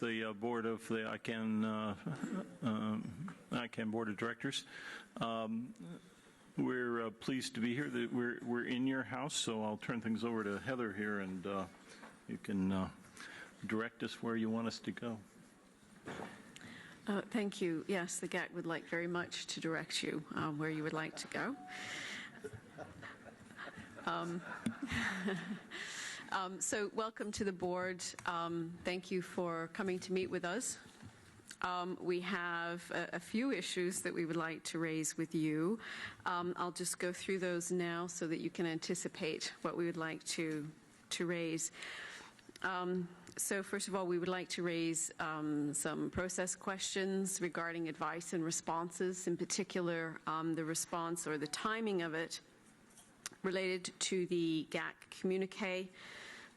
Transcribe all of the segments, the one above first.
of the board of the ICANN Board of Directors. We're pleased to be here. We're in your house, so I'll turn things over to Heather here, and you can direct us where you want us to go. Thank you. Yes, the GAC would like very much to direct you where you would like to go. So welcome to the board. Thank you for coming to meet with us. We have a few issues that we would like to raise with you. I'll just go through those now so that you can anticipate what we would like to raise. So first of all, we would like to raise some process questions regarding advice and responses, in particular the response or the timing of it related to the GAC communique.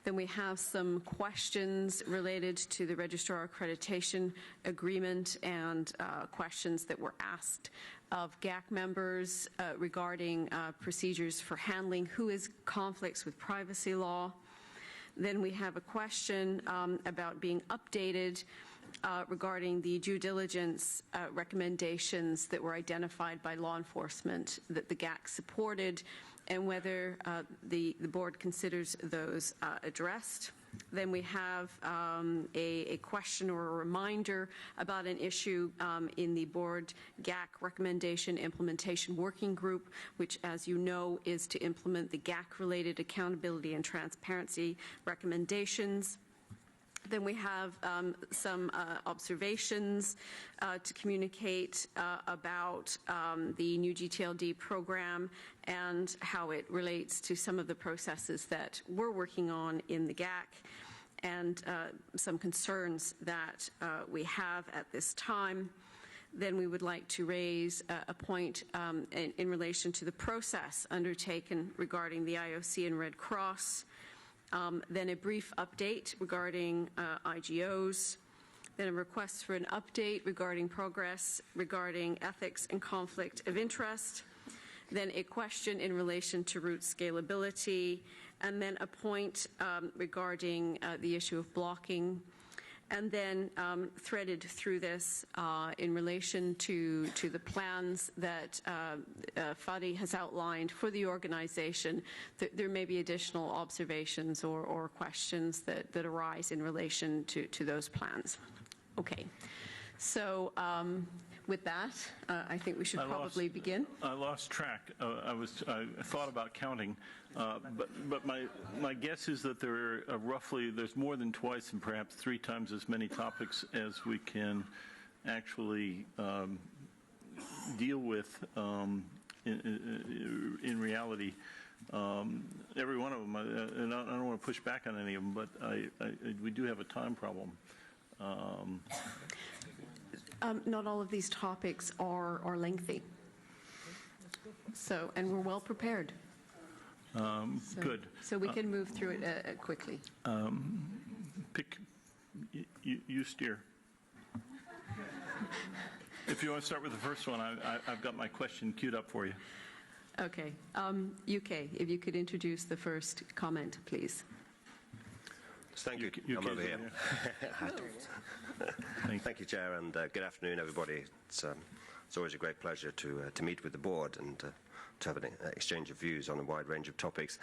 Then we have some questions related to the Registrar Accreditation Agreement and questions that were asked of GAC members regarding procedures for handling who is conflicts with privacy law. Then we have a question about being updated regarding the due diligence recommendations that were identified by law enforcement that the GAC supported, and whether the board considers those addressed. Then we have a question or a reminder about an issue in the board GAC recommendation implementation working group, which, as you know, is to implement the GAC-related accountability and transparency recommendations. Then we have some observations to communicate about the new GTLD program and how it relates to some of the processes that we're working on in the GAC, and some concerns that we have at this time. Then we would like to raise a point in relation to the process undertaken regarding the IOC and Red Cross. Then a brief update regarding IGOs, then a request for an update regarding progress regarding ethics and conflict of interest, then a question in relation to root scalability, and then a point regarding the issue of blocking. And then threaded through this in relation to the plans that Fadi has outlined for the organization, there may be additional observations or questions that arise in relation to those plans. Okay. So with that, I think we should probably begin. I lost track. I thought about counting, but my guess is that there are there's more than twice and perhaps 3 times as many topics as we can actually deal with in reality. Every one of them, and I don't want to push back on any of them, but we do have a time problem. Not all of these topics are lengthy. So, and we're well prepared. Good. So we can move through it quickly. You steer. If you want to start with the first one, I've got my question queued up for you. Okay. UK, if you could introduce the first comment, please. Thank you. I'm over here. Thank you, Chair, and good afternoon, everybody. It's always a great pleasure to meet with the board and to have an exchange of views on a wide range of topics.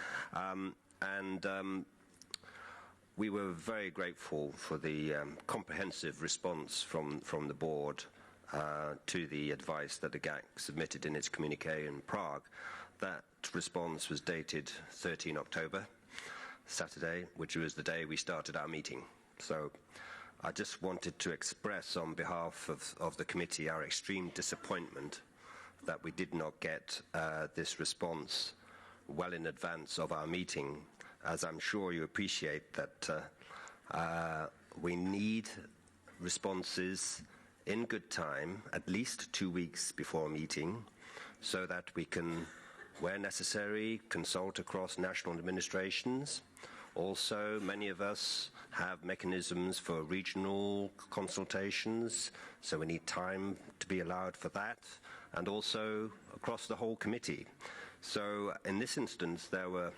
We were very grateful for the comprehensive response from the board to the advice that the GAC submitted in its communique in Prague. That response was dated 13 October. Saturday, which was the day we started our meeting. So I just wanted to express on behalf of the committee our extreme disappointment that we did not get this response well in advance of our meeting, as I'm sure you appreciate that we need responses in good time, at least 2 weeks before a meeting, so that we can, where necessary, consult across national administrations. Also, many of us have mechanisms for regional consultations, so we need time to be allowed for that, and also across the whole committee. So in this instance, there were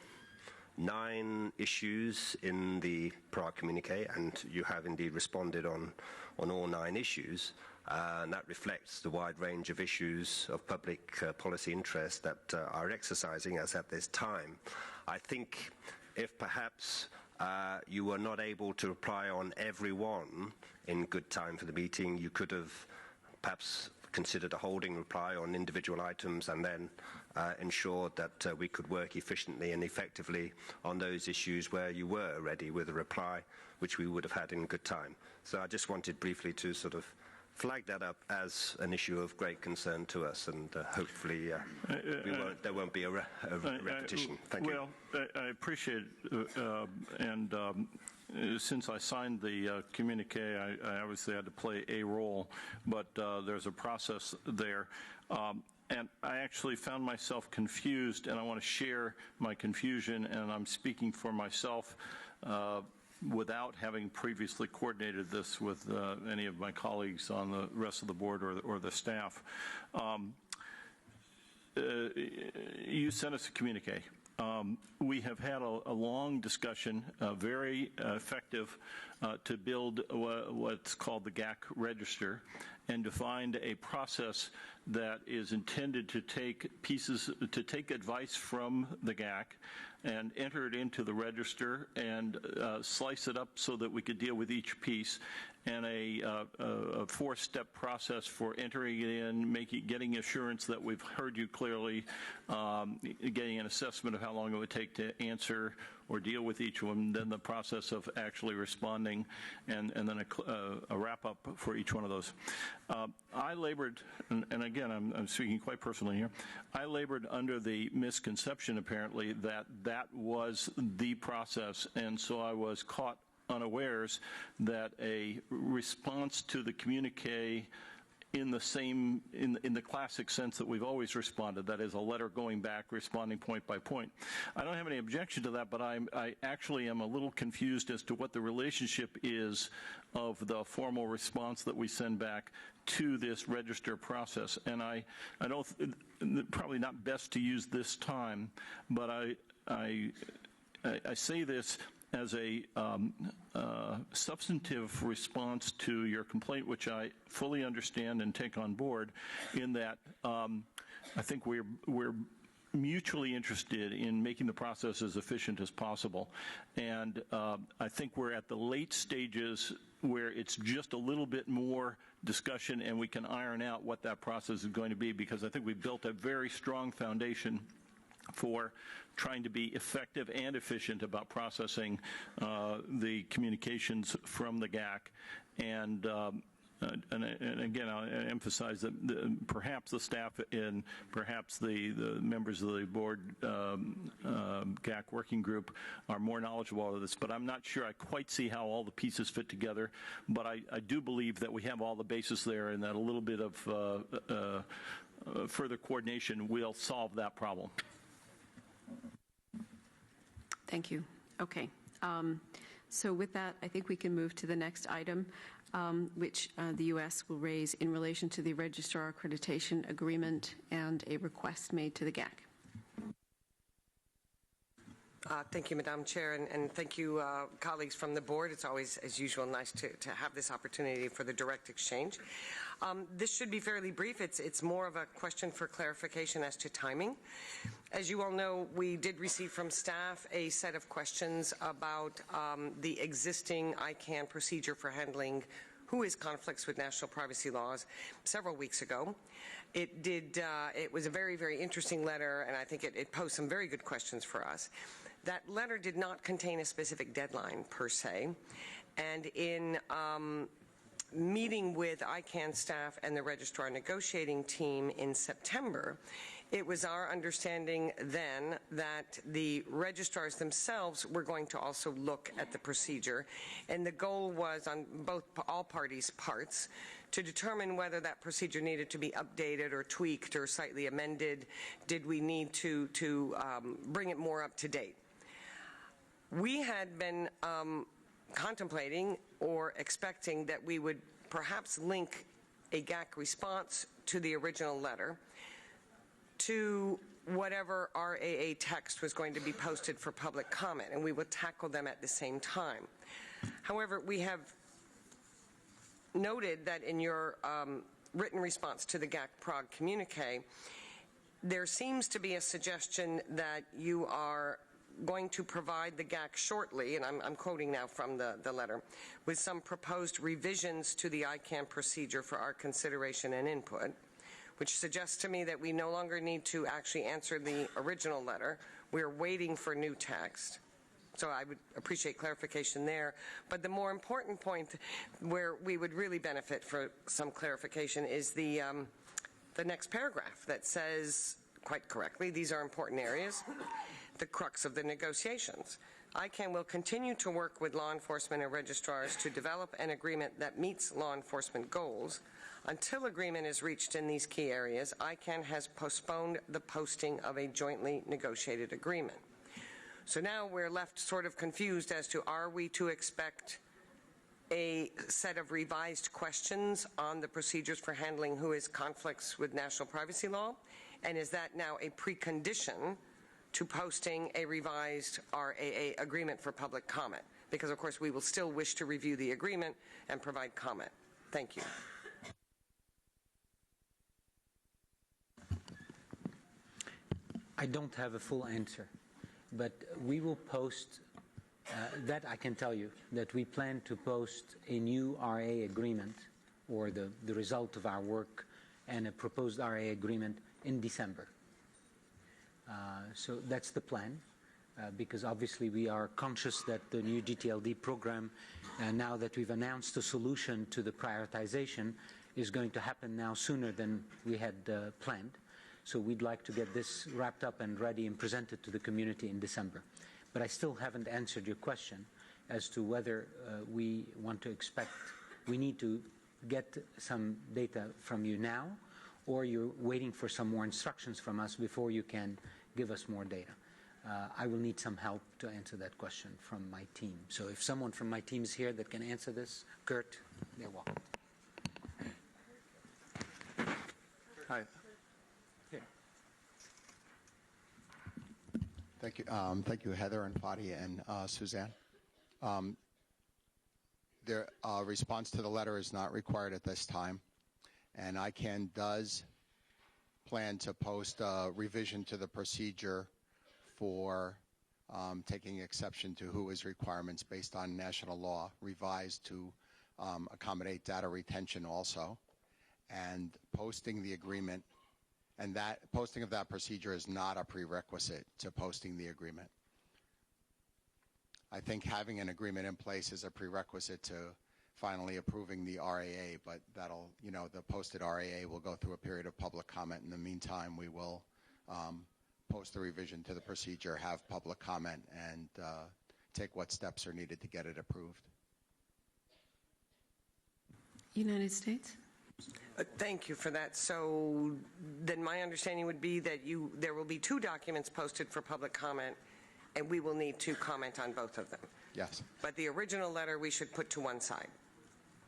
9 issues in the Prague communique, and you have indeed responded on all 9 issues. And that reflects the wide range of issues of public policy interest that are exercising us at this time. I think if perhaps you were not able to reply on every one in good time for the meeting, you could have perhaps considered a holding reply on individual items and then ensured that we could work efficiently and effectively on those issues where you were ready with a reply, which we would have had in good time. So I just wanted briefly to sort of flag that up as an issue of great concern to us, and hopefully there won't be a repetition. Thank you. Well, I appreciate it, and since I signed the communique, I obviously had to play a role, but there's a process there. And I actually found myself confused, and I want to share my confusion, and I'm speaking for myself without having previously coordinated this with any of my colleagues on the rest of the board or the staff. You sent us a communique. We have had a long discussion, very effective, to build what's called the GAC register and to find a process that is intended to take advice from the GAC and enter it into the register and slice it up so that we could deal with each piece, and a 4-step process for entering it in, getting assurance that we've heard you clearly, getting an assessment of how long it would take to answer or deal with each one, then the process of actually responding, and then a wrap-up for each one of those. I labored, and again, I'm speaking quite personally here, I labored under the misconception, apparently, that was the process, and so I was caught unawares that a response to the communique in the classic sense that we've always responded, that is a letter going back, responding point by point. I don't have any objection to that, but I actually am a little confused as to what the relationship is of the formal response that we send back to this register process. And I don't, probably not best to use this time, but I say this as a substantive response to your complaint, which I fully understand and take on board, in that I think we're mutually interested in making the process as efficient as possible. And I think we're at the late stages where it's just a little bit more discussion and we can iron out what that process is going to be, because I think we've built a very strong foundation for trying to be effective and efficient about processing the communications from the GAC. And again, I'll emphasize that perhaps the staff and perhaps the members of the board GAC working group are more knowledgeable of this, but I'm not sure I quite see how all the pieces fit together. But I do believe that we have all the bases there, and that a little bit of further coordination will solve that problem. Thank you. Okay. So with that, I think we can move to the next item, which the U.S. will raise in relation to the Registrar Accreditation Agreement and a request made to the GAC. Thank you, Madam Chair, and thank you, colleagues from the board. It's always, as usual, nice to have this opportunity for the direct exchange. This should be fairly brief. It's more of a question for clarification as to timing. As you all know, we did receive from staff a set of questions about the existing ICANN procedure for handling WHOIS conflicts with national privacy laws several weeks ago. It was a very, very interesting letter, and I think it posed some very good questions for us. That letter did not contain a specific deadline per se, and in meeting with ICANN staff and the registrar negotiating team in September, it was our understanding then that the registrars themselves were going to also look at the procedure, and the goal was on all parties' parts to determine whether that procedure needed to be updated or tweaked or slightly amended. Did we need to bring it more up to date? We had been contemplating or expecting that we would perhaps link a GAC response to the original letter to whatever RAA text was going to be posted for public comment, and we would tackle them at the same time. However, we have noted that in your written response to the GAC Prague communique, there seems to be a suggestion that you are going to provide the GAC shortly, and I'm quoting now from the letter, with some proposed revisions to the ICANN procedure for our consideration and input, which suggests to me that we no longer need to actually answer the original letter. We're waiting for new text. So I would appreciate clarification there. But the more important point where we would really benefit for some clarification is the next paragraph that says, quite correctly, these are important areas, the crux of the negotiations. ICANN will continue to work with law enforcement and registrars to develop an agreement that meets law enforcement goals. Until agreement is reached in these key areas, ICANN has postponed the posting of a jointly negotiated agreement. So now we're left sort of confused as to, are we to expect a set of revised questions on the procedures for handling who is conflicts with national privacy law? And is that now a precondition to posting a revised RAA agreement for public comment? Because, of course, we will still wish to review the agreement and provide comment. Thank you. I don't have a full answer, but we will post, that I can tell you, that we plan to post a new RA agreement, or the result of our work, and a proposed RA agreement in December. So that's the plan, because obviously we are conscious that the new GTLD program, now that we've announced a solution to the prioritization, is going to happen now sooner than we had planned. So we'd like to get this wrapped up and ready and presented to the community in December. But I still haven't answered your question as to whether we want to expect, we need to get some data from you now, or you're waiting for some more instructions from us before you can give us more data. I will need some help to answer that question from my team. So if someone from my team is here that can answer this, Kurt, you're welcome. Hi. Thank you. Thank you, Heather and Fadi and Suzanne. Their response to the letter is not required at this time, and ICANN does plan to post a revision to the procedure for taking exception to WHOIS requirements based on national law, revised to accommodate data retention also, and posting the agreement. And that posting of that procedure is not a prerequisite to posting the agreement. I think having an agreement in place is a prerequisite to finally approving the RAA, but that'll, you know, the posted RAA will go through a period of public comment. In the meantime, we will post the revision to the procedure, have public comment, and take what steps are needed to get it approved. United States? Thank you for that. So then my understanding would be that there will be 2 documents posted for public comment, and we will need to comment on both of them. Yes. But the original letter we should put to one side.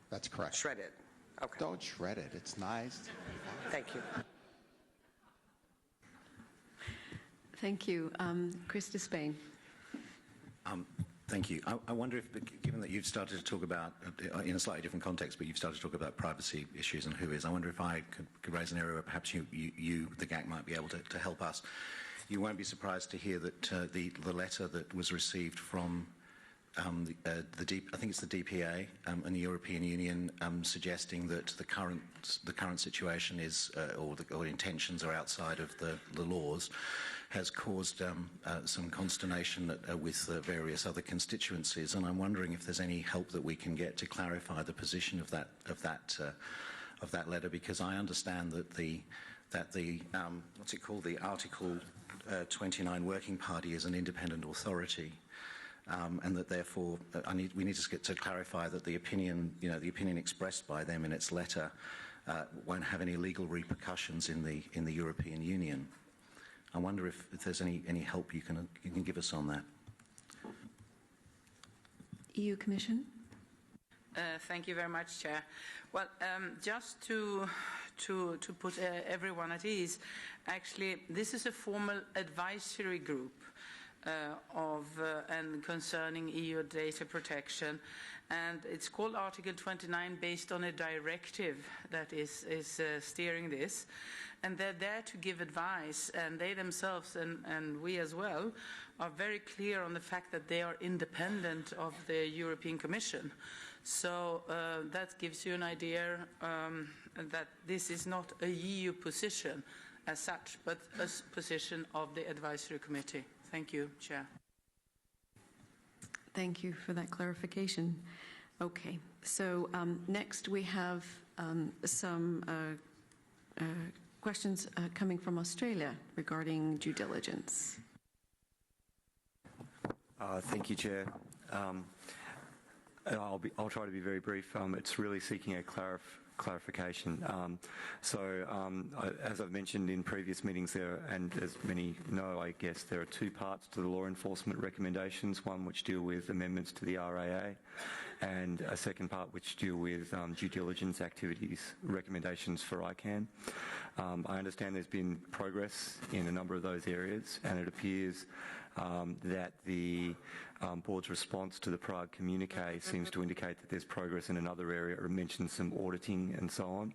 That's correct. Shred it. Okay. Don't shred it. It's nice. Thank you. Thank you. Chris Despain. Thank you. I wonder if, given that you've started to talk about, in a slightly different context, but you've started to talk about privacy issues and WHOIS, I wonder if I could raise an area where perhaps you, the GAC, might be able to help us. You won't be surprised to hear that the letter that was received from I think it's the DPA and the European Union suggesting that the current situation is, or intentions are outside of the laws, has caused some consternation with various other constituencies, and I'm wondering if there's any help that we can get to clarify the position of that letter, because I understand that the what's it called, the Article 29 Working Party is an independent authority. And that therefore we need to get to clarify that the opinion expressed by them in its letter won't have any legal repercussions in the European Union. I wonder if there's any help you can give us on that. EU Commission? Thank you very much, Chair. Well, just to put everyone at ease, actually, this is a formal advisory group and concerning EU data protection, and it's called Article 29, based on a directive that is steering this, and they're there to give advice, and they themselves and we as well are very clear on the fact that they are independent of the European Commission. So that gives you an idea that this is not a EU position as such, but a position of the advisory committee. Thank you, Chair. Thank you for that clarification. Okay, so next we have some questions coming from Australia regarding due diligence. Thank you, Chair. I'll try to be very brief. It's really seeking a clarification. As I've mentioned in previous meetings there, and as many know, I guess, there are two parts to the law enforcement recommendations, one which deal with amendments to the RAA, and a second part which deal with due diligence activities, recommendations for ICANN. I understand there's been progress in a number of those areas, and it appears that the board's response to the Prague communique seems to indicate that there's progress in another area, or mentions some auditing and so on.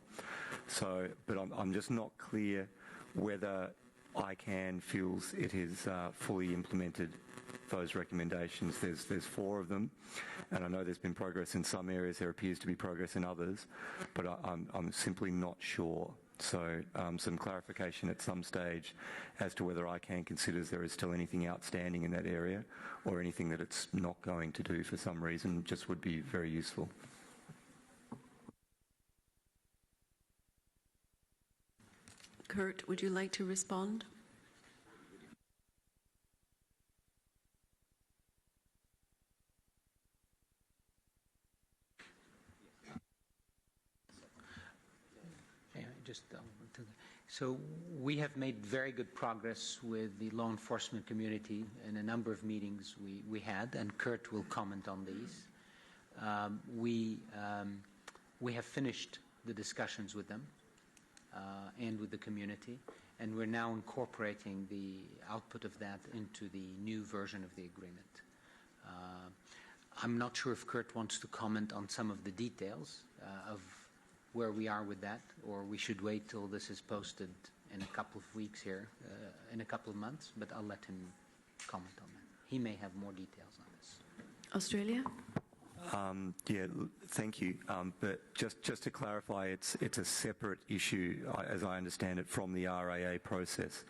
But I'm just not clear whether ICANN feels it has fully implemented those recommendations. There's 4 of them, and I know there's been progress in some areas. There appears to be progress in others, but I'm simply not sure. So some clarification at some stage as to whether ICANN considers there is still anything outstanding in that area, or anything that it's not going to do for some reason, just would be very useful. Kurt, would you like to respond? So we have made very good progress with the law enforcement community in a number of meetings we had, and Kurt will comment on these. We have finished the discussions with them and with the community, and we're now incorporating the output of that into the new version of the agreement. I'm not sure if Kurt wants to comment on some of the details of where we are with that, or we should wait till this is posted in a couple of weeks here, in a couple of months, but I'll let him comment on that. He may have more details on this. Australia? Yeah, thank you. But just to clarify, it's a separate issue, as I understand it, from the RAA process.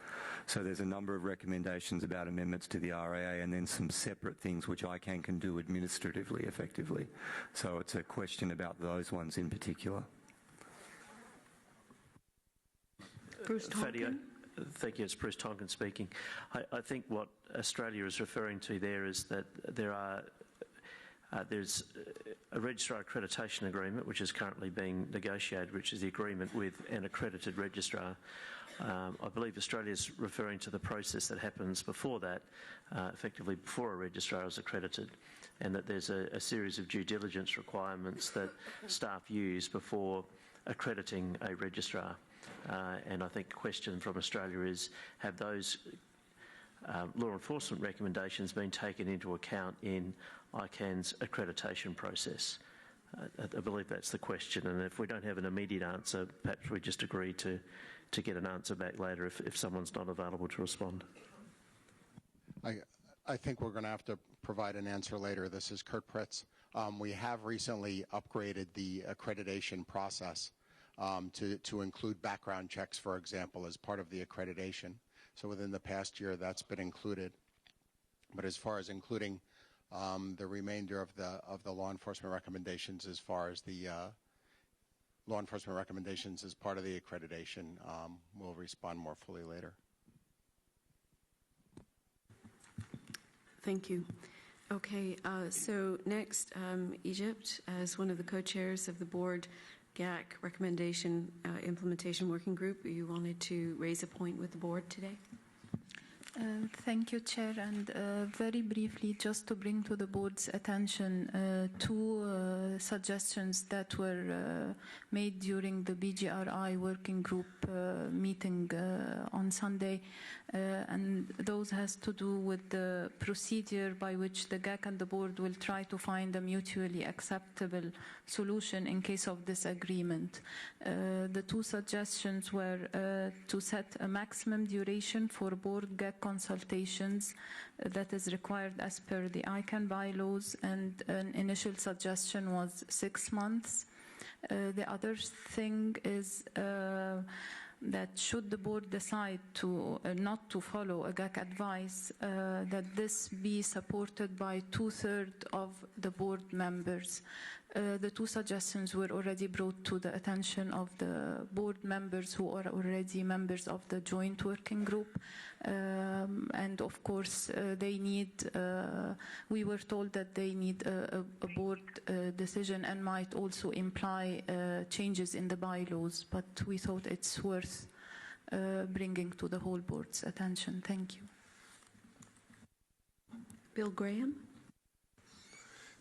So there's a number of recommendations about amendments to the RAA, and then some separate things which ICANN can do administratively, effectively. So it's a question about those ones in particular. Bruce Tonkin? Thank you. It's Bruce Tonkin speaking. I think what Australia is referring to there is that there's a registrar accreditation agreement which is currently being negotiated, which is the agreement with an accredited registrar. I believe Australia is referring to the process that happens before that, effectively before a registrar is accredited, and that there's a series of due diligence requirements that staff use before accrediting a registrar. And I think the question from Australia is, have those law enforcement recommendations been taken into account in ICANN's accreditation process? I believe that's the question, and if we don't have an immediate answer, perhaps we just agree to get an answer back later if someone's not available to respond. I think we're going to have to provide an answer later. This is Kurt Pritz. We have recently upgraded the accreditation process to include background checks, for example, as part of the accreditation. So within the past year, that's been included. But as far as including the remainder of the law enforcement recommendations, as far as the law enforcement recommendations as part of the accreditation, we'll respond more fully later. Thank you. Okay, so next, Egypt, as one of the co-chairs of the board GAC recommendation implementation working group, you wanted to raise a point with the board today? Thank you, Chair. And very briefly, just to bring to the board's attention two suggestions that were made during the BGRI working group meeting on Sunday. And those has to do with the procedure by which the GAC and the board will try to find a mutually acceptable solution in case of disagreement. The two suggestions were to set a maximum duration for board GAC consultations that is required as per the ICANN bylaws, and an initial suggestion was 6 months. The other thing is that should the board decide to not to follow a GAC advice, that this be supported by 2/3 of the board members. The two suggestions were already brought to the attention of the board members who are already members of the joint working group. And of course, they need, we were told that they need a board decision and might also imply changes in the bylaws, but we thought it's worth bringing to the whole board's attention. Thank you. Bill Graham.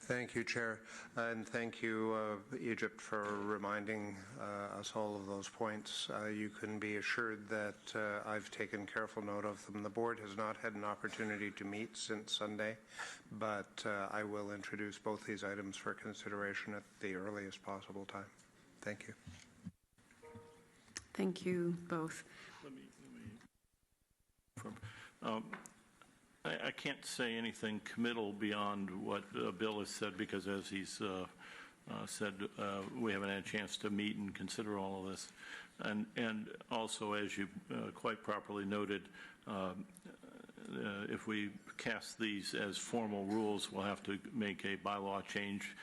Thank you, Chair, and thank you, Egypt, for reminding us all of those points. You can be assured that I've taken careful note of them. The board has not had an opportunity to meet since Sunday, but I will introduce both these items for consideration at the earliest possible time. Thank you. Thank you both. I can't say anything committal beyond what Bill has said, because as he's said, we haven't had a chance to meet and consider all of this. And also, as you quite properly noted, if we cast these as formal rules, we'll have to make a bylaw change,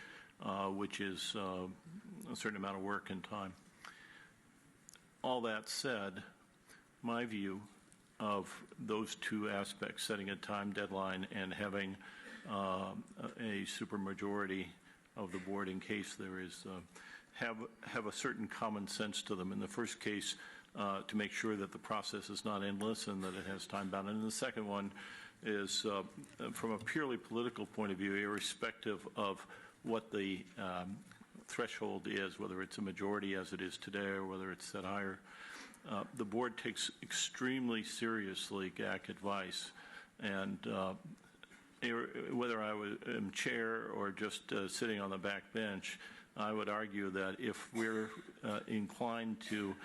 which is a certain amount of work and time. All that said, my view of those two aspects, setting a time deadline and having a supermajority of the board in case there is, have a certain common sense to them. In the first case, to make sure that the process is not endless and that it has time bound. And the second one is from a purely political point of view, irrespective of what the threshold is, whether it's a majority as it is today or whether it's set higher. The board takes extremely seriously GAC advice, and whether I am chair or just sitting on the back bench, I would argue that if we're inclined to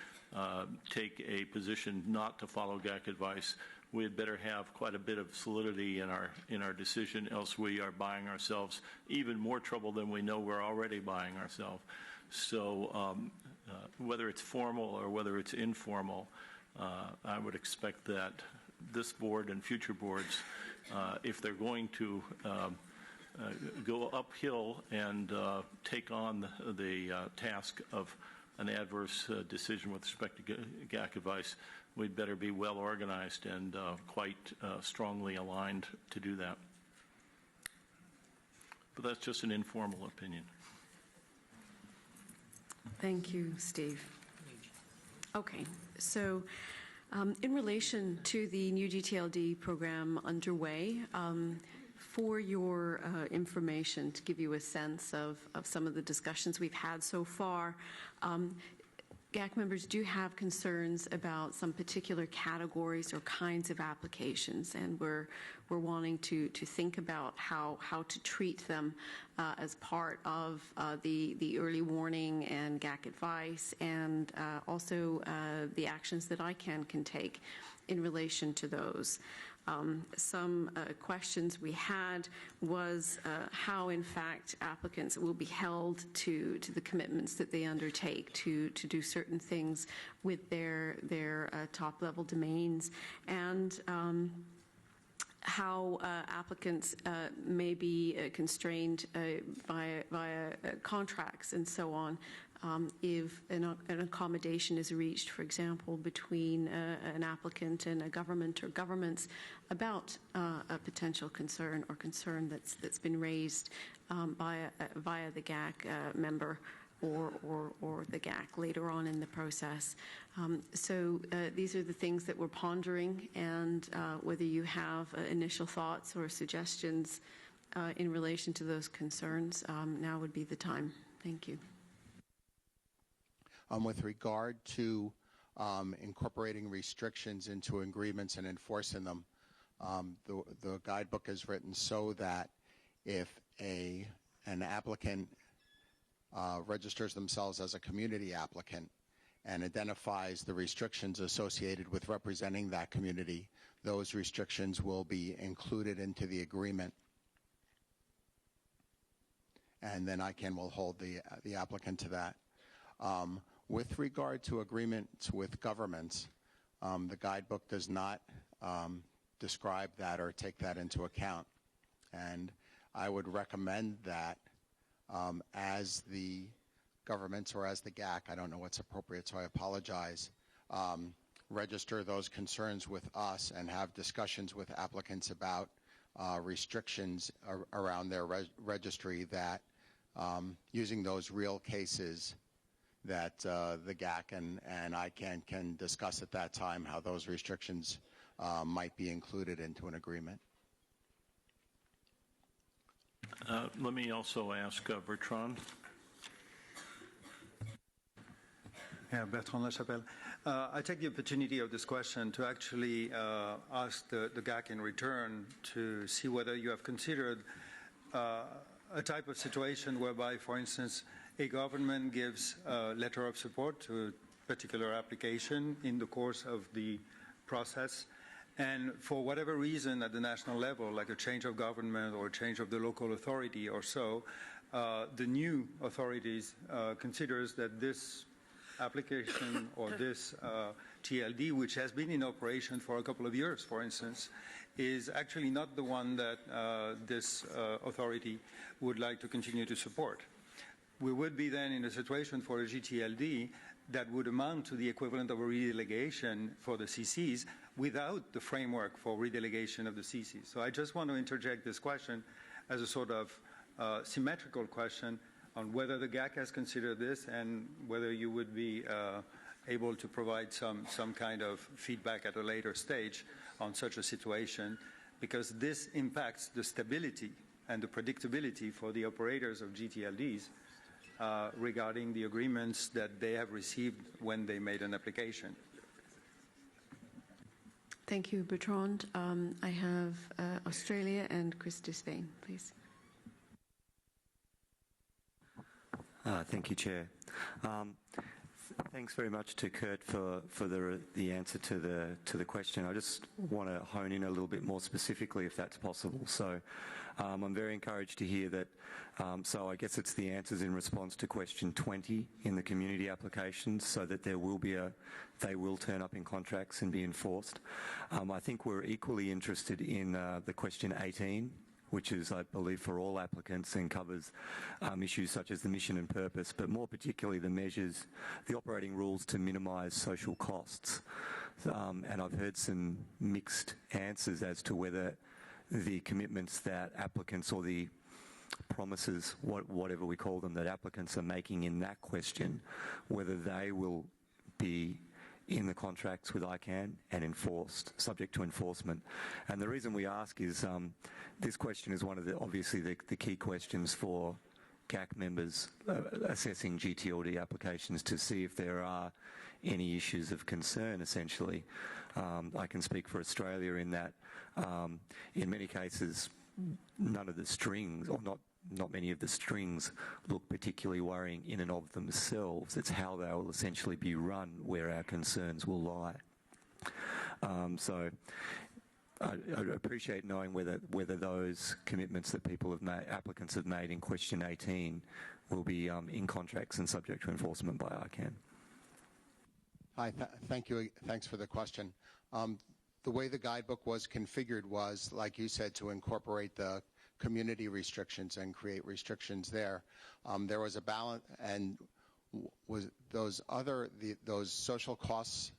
take a position not to follow GAC advice, we'd better have quite a bit of solidity in our decision, else we are buying ourselves even more trouble than we know we're already buying ourselves. So whether it's formal or whether it's informal, I would expect that this board and future boards, if they're going to go uphill and take on the task of an adverse decision with respect to GAC advice, we'd better be well organized and quite strongly aligned to do that. But that's just an informal opinion. Thank you, Steve. Okay, so in relation to the new GTLD program underway, for your information, to give you a sense of some of the discussions we've had so far, GAC members do have concerns about some particular categories or kinds of applications, and we're wanting to think about how to treat them as part of the early warning and GAC advice, and also the actions that ICANN can take in relation to those. Some questions we had was how, in fact, applicants will be held to the commitments that they undertake to do certain things with their top-level domains, and how applicants may be constrained via contracts and so on. If an accommodation is reached, for example, between an applicant and a government or governments about a potential concern or concern that's been raised via the GAC member or the GAC later on in the process. So these are the things that we're pondering, and whether you have initial thoughts or suggestions in relation to those concerns, now would be the time. Thank you. With regard to incorporating restrictions into agreements and enforcing them, the guidebook is written so that if an applicant registers themselves as a community applicant and identifies the restrictions associated with representing that community, those restrictions will be included into the agreement. And then ICANN will hold the applicant to that. With regard to agreements with governments, the guidebook does not describe that or take that into account. And I would recommend that as the governments or as the GAC, I don't know what's appropriate, so I apologize, register those concerns with us and have discussions with applicants about restrictions around their registry, that using those real cases that the GAC and ICANN can discuss at that time how those restrictions might be included into an agreement. Let me also ask Bertrand. Yeah, Bertrand Lachapelle. I take the opportunity of this question to actually ask the GAC in return to see whether you have considered a type of situation whereby, for instance, a government gives a letter of support to a particular application in the course of the process, and for whatever reason at the national level, like a change of government or a change of the local authority or so, the new authorities considers that this application or this TLD, which has been in operation for a couple of years, for instance, is actually not the one that this authority would like to continue to support. We would be then in a situation for a GTLD that would amount to the equivalent of a redelegation for the CCs without the framework for redelegation of the CCs. So I just want to interject this question as a sort of symmetrical question on whether the GAC has considered this and whether you would be able to provide some kind of feedback at a later stage on such a situation, because this impacts the stability and the predictability for the operators of GTLDs regarding the agreements that they have received when they made an application. Thank you, Bertrand. I have Australia and Christus Vane, please. Thank you, Chair. Thanks very much to Kurt for the answer to the question. I just want to hone in a little bit more specifically, if that's possible. So I'm very encouraged to hear that. So I guess it's the answers in response to question 20 in the community applications, so that there will be they will turn up in contracts and be enforced. I think we're equally interested in the question 18, which is, I believe, for all applicants and covers issues such as the mission and purpose, but more particularly the measures, the operating rules to minimise social costs. And I've heard some mixed answers as to whether the commitments that applicants or the promises, whatever we call them, that applicants are making in that question, whether they will be in the contracts with ICANN and enforced, subject to enforcement. And the reason we ask is this question is one of obviously the key questions for GAC members assessing GTLD applications, to see if there are any issues of concern, essentially. I can speak for Australia in that in many cases none of the strings, or not many of the strings, look particularly worrying in and of themselves. It's how they will essentially be run where our concerns will lie. So I appreciate knowing whether those commitments that applicants have made in question 18 will be in contracts and subject to enforcement by ICANN. Hi, thank you. Thanks for the question. The way the guidebook was configured was, like you said, to incorporate the community restrictions and create restrictions there. There was a balance, and was those social costs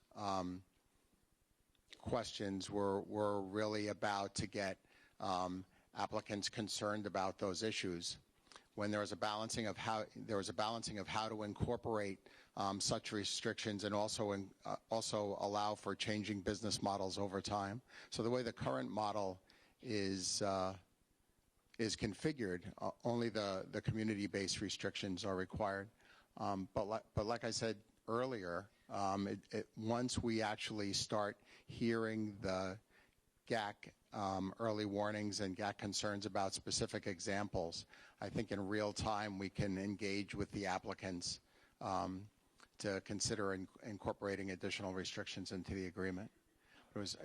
questions were really about to get applicants concerned about those issues. when there was a balancing of how to incorporate such restrictions and also allow for changing business models over time. So the way the current model is configured, only the community-based restrictions are required. But like I said earlier, once we actually start hearing the GAC early warnings and GAC concerns about specific examples, I think in real time we can engage with the applicants to consider incorporating additional restrictions into the agreement.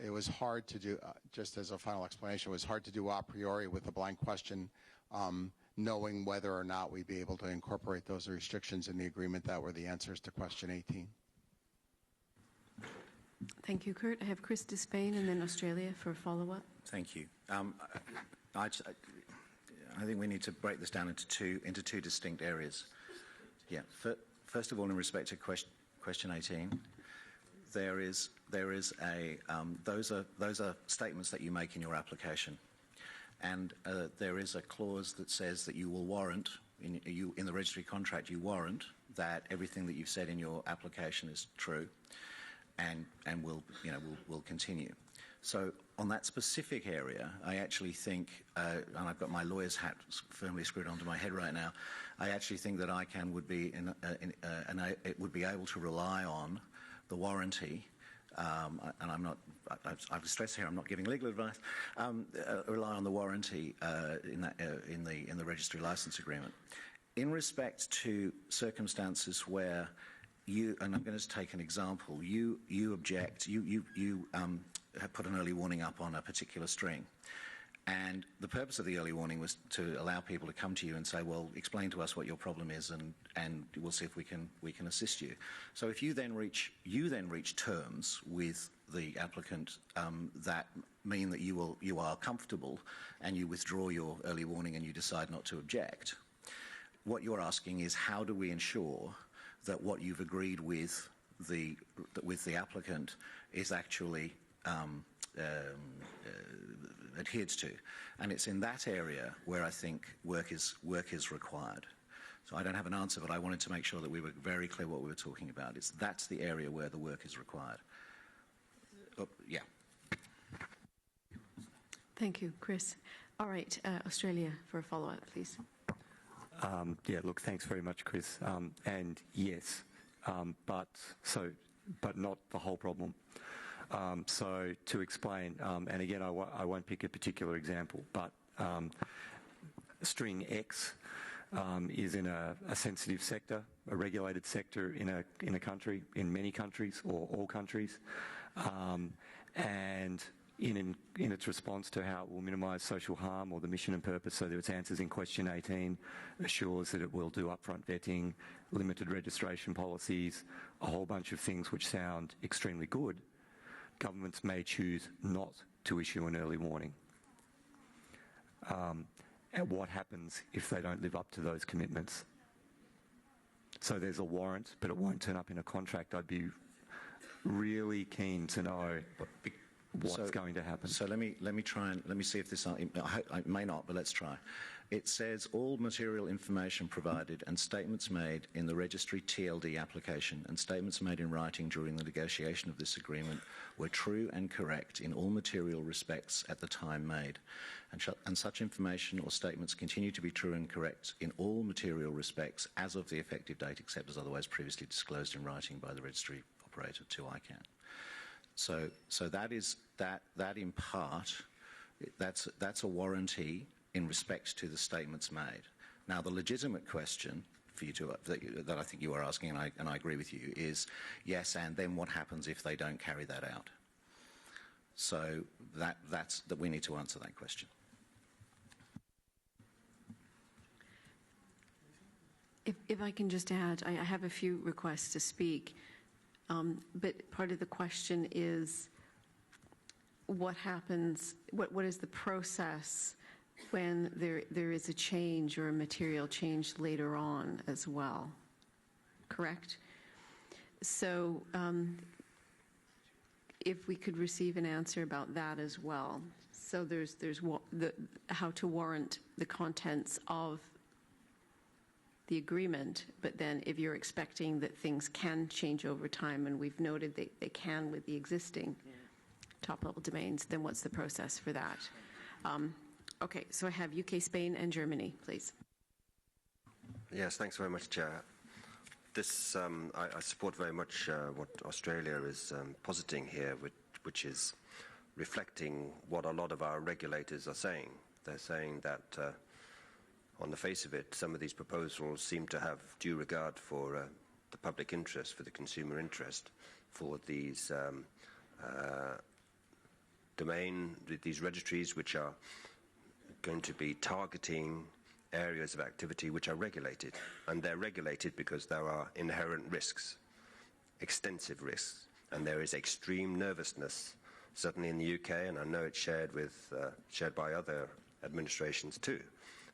It was hard to do, just as a final explanation, it was hard to do a priori with a blank question, knowing whether or not we'd be able to incorporate those restrictions in the agreement that were the answers to question 18. Thank you, Kurt. I have Chris Despain and then Australia for a follow-up. Thank you. I think we need to break this down into two distinct areas. Yeah. First of all, in respect to question 18, those are statements that you make in your application, and there is a clause that says that you will warrant in the registry contract. You warrant that everything that you've said in your application is true, and will continue. So on that specific area, I actually think, and I've got my lawyer's hat firmly screwed onto my head right now, I actually think that ICANN would be it would be able to rely on the warranty, and I've stressed here I'm not giving legal advice, rely on the warranty in the registry license agreement. In respect to circumstances where and I'm going to take an example, you object, you have put an early warning up on a particular string. And the purpose of the early warning was to allow people to come to you and say, well, explain to us what your problem is, and we'll see if we can assist you. So if you then reach terms with the applicant that mean that you are comfortable and you withdraw your early warning and you decide not to object, what you're asking is, how do we ensure that what you've agreed with the applicant is actually adhered to? And it's in that area where I think work is required. So I don't have an answer, but I wanted to make sure that we were very clear what we were talking about. That's the area where the work is required. Yeah. Thank you, Chris. All right, Australia for a follow-up, please. Yeah, look, thanks very much, Chris. And yes, but not the whole problem. So to explain, and again, I won't pick a particular example, but string X is in a sensitive sector, a regulated sector in a country, in many countries or all countries, and in its response to how it will minimise social harm or the mission and purpose, so that its answers in question 18 assures that it will do upfront vetting, limited registration policies, a whole bunch of things which sound extremely good. Governments may choose not to issue an early warning. And what happens if they don't live up to those commitments? So there's a warrant, but it won't turn up in a contract. I'd be really keen to know what's going to happen. So let me see if this. I may not, but let's try. It says all material information provided and statements made in the registry TLD application and statements made in writing during the negotiation of this agreement were true and correct in all material respects at the time made, and such information or statements continue to be true and correct in all material respects as of the effective date, except as otherwise previously disclosed in writing by the registry operator to ICANN. So that is that in part, that's a warranty in respect to the statements made. Now, the legitimate question for you that I think you are asking, and I agree with you, is yes, and then what happens if they don't carry that out? So that we need to answer that question. If I can just add, I have a few requests to speak, but part of the question is what happens, what is the process when there is a change or a material change later on as well, correct? So if we could receive an answer about that as well. So there's how to warrant the contents of the agreement, but then if you're expecting that things can change over time, and we've noted that they can with the existing top-level domains, then what's the process for that? Okay, so I have UK, Spain, and Germany, please. Yes, thanks very much, Chair. This, I support very much what Australia is positing here, which is reflecting what a lot of our regulators are saying. They're saying that, on the face of it, some of these proposals seem to have due regard for the public interest, for the consumer interest, for these these registries which are going to be targeting areas of activity which are regulated. And they're regulated because there are inherent risks, extensive risks, and there is extreme nervousness, certainly in the UK, and I know it's shared by other administrations too,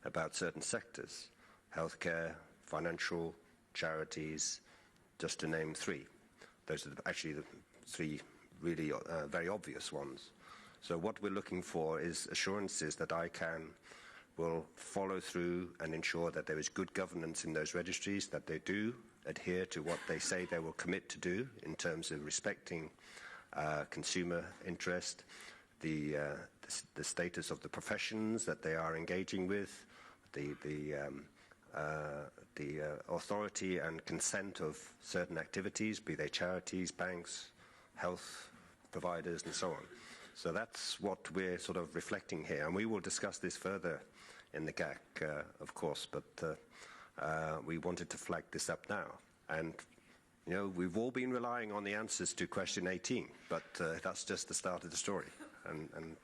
about certain sectors: healthcare, financial, charities, just to name three. Those are actually the three really very obvious ones. So what we're looking for is assurances that ICANN will follow through and ensure that there is good governance in those registries, that they do adhere to what they say they will commit to do in terms of respecting consumer interest, the status of the professions that they are engaging with, the authority and consent of certain activities, be they charities, banks, health providers, and so on. So that's what we're sort of reflecting here, and we will discuss this further in the GAC, of course, but we wanted to flag this up now. And, you know, we've all been relying on the answers to question 18, but that's just the start of the story. And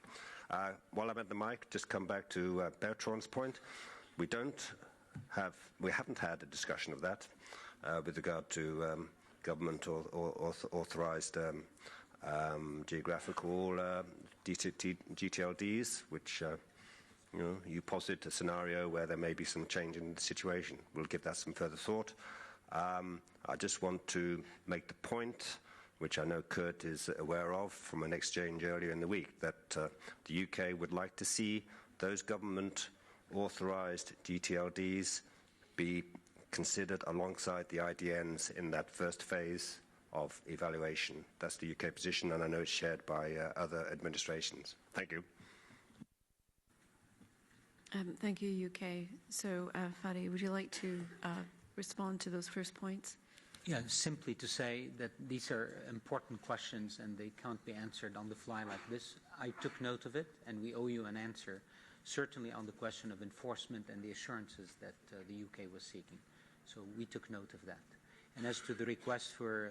while I'm at the mic, just come back to Bertrand's point. We haven't had a discussion of that with regard to government or authorized geographical GTLDs, which you posit a scenario where there may be some change in the situation. We'll give that some further thought. I just want to make the point, which I know Kurt is aware of from an exchange earlier in the week, that the UK would like to see those government-authorized GTLDs be considered alongside the IDNs in that first phase of evaluation. That's the UK position, and I know it's shared by other administrations. Thank you. Thank you, UK. So, Fadi, would you like to respond to those first points? Yeah, simply to say that these are important questions and they can't be answered on the fly like this. I took note of it, and we owe you an answer, certainly on the question of enforcement and the assurances that the UK was seeking. So we took note of that. And as to the request for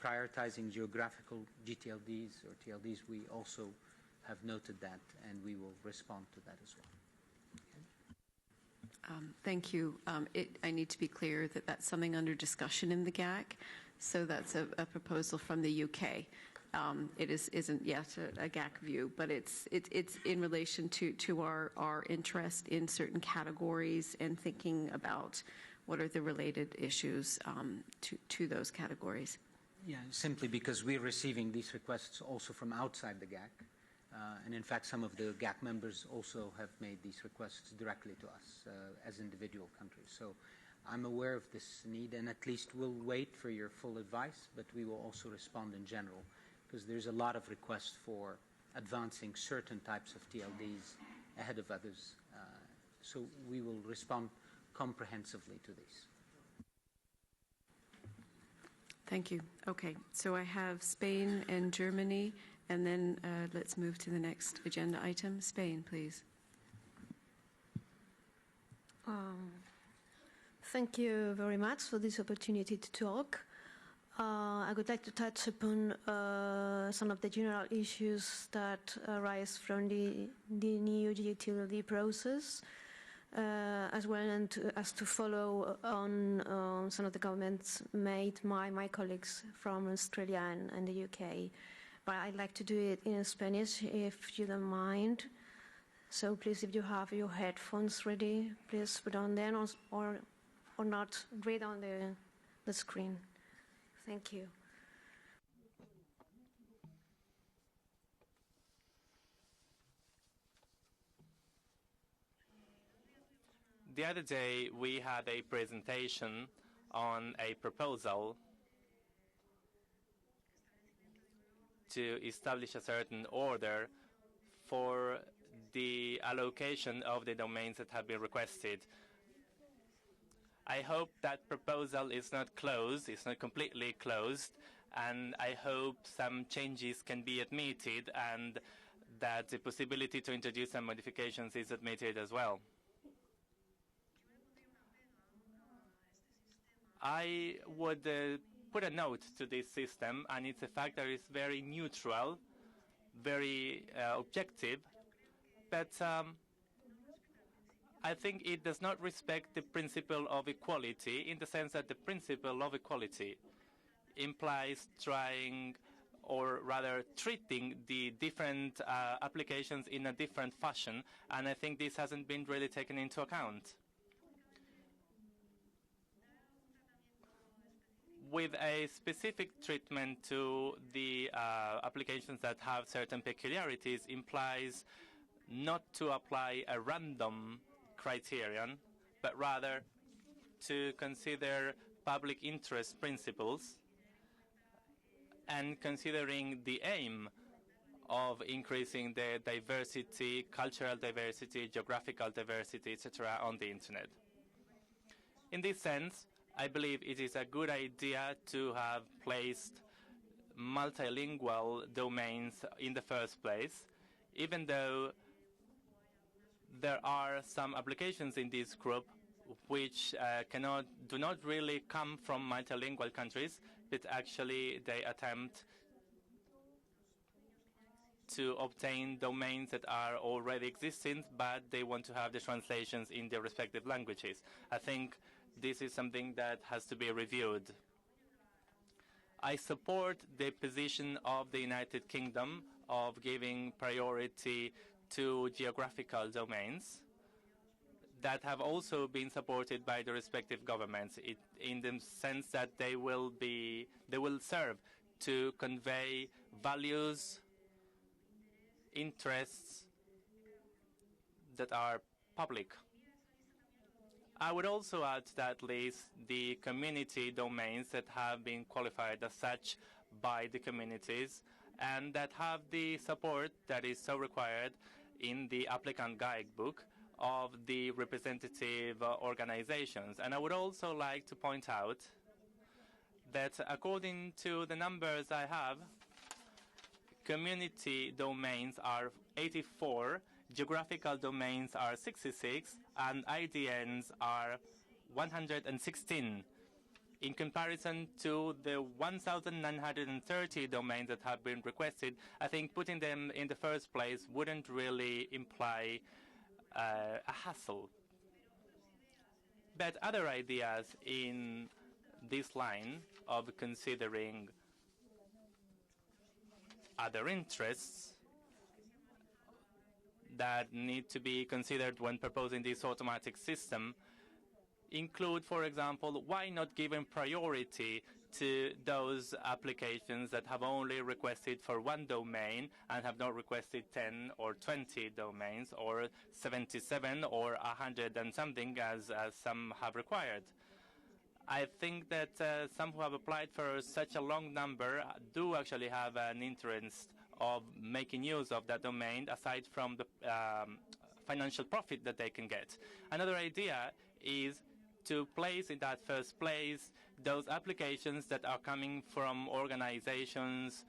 prioritizing geographical GTLDs or TLDs, we also have noted that, and we will respond to that as well. Thank you. I need to be clear that that's something under discussion in the GAC, so that's a proposal from the UK. It isn't yet a GAC view, but it's in relation to our interest in certain categories and thinking about what are the related issues to those categories. Yeah, simply because we're receiving these requests also from outside the GAC. And in fact, some of the GAC members also have made these requests directly to us as individual countries. So I'm aware of this need, and at least we'll wait for your full advice, but we will also respond in general, because there's a lot of requests for advancing certain types of TLDs ahead of others. So we will respond comprehensively to these. Thank you. Okay, so I have Spain and Germany, and then let's move to the next agenda item. Spain, please. Thank you very much for this opportunity to talk. I would like to touch upon some of the general issues that arise from the new GTLD process, as well as to follow on some of the comments made by my colleagues from Australia and the UK. But I'd like to do it in Spanish, if you don't mind. So please, if you have your headphones ready, please put on them or not read on the screen. Thank you. The other day we had a presentation on a proposal to establish a certain order for the allocation of the domains that have been requested. I hope that proposal is not closed, it's not completely closed, and I hope some changes can be admitted and that the possibility to introduce some modifications is admitted as well. I would put a note to this system, and it's a fact that it's very neutral, very objective, but I think it does not respect the principle of equality, in the sense that the principle of equality implies trying, or rather treating, the different applications in a different fashion, and I think this hasn't been really taken into account. With a specific treatment to the applications that have certain peculiarities implies not to apply a random criterion, but rather to consider public interest principles and considering the aim of increasing the diversity, cultural diversity, geographical diversity, etc. on the Internet. In this sense, I believe it is a good idea to have placed multilingual domains in the first place, even though there are some applications in this group which do not really come from multilingual countries, but actually they attempt to obtain domains that are already existing, but they want to have the translations in their respective languages. I think this is something that has to be reviewed. I support the position of the United Kingdom of giving priority to geographical domains that have also been supported by the respective governments, in the sense that they will serve to convey values, interests that are public. I would also add to that list the community domains that have been qualified as such by the communities and that have the support that is so required in the applicant guidebook of the representative organizations. And I would also like to point out that according to the numbers I have, community domains are 84, geographical domains are 66, and IDNs are 116. In comparison to the 1,930 domains that have been requested, I think putting them in the first place wouldn't really imply a hassle. But other ideas in this line of considering other interests that need to be considered when proposing this automatic system include, for example, why not giving priority to those applications that have only requested for one domain and have not requested 10 or 20 domains, or 77 or 100 and something as some have required. I think that some who have applied for such a long number do actually have an interest of making use of that domain, aside from the financial profit that they can get. Another idea is to place in that first place those applications that are coming from organizations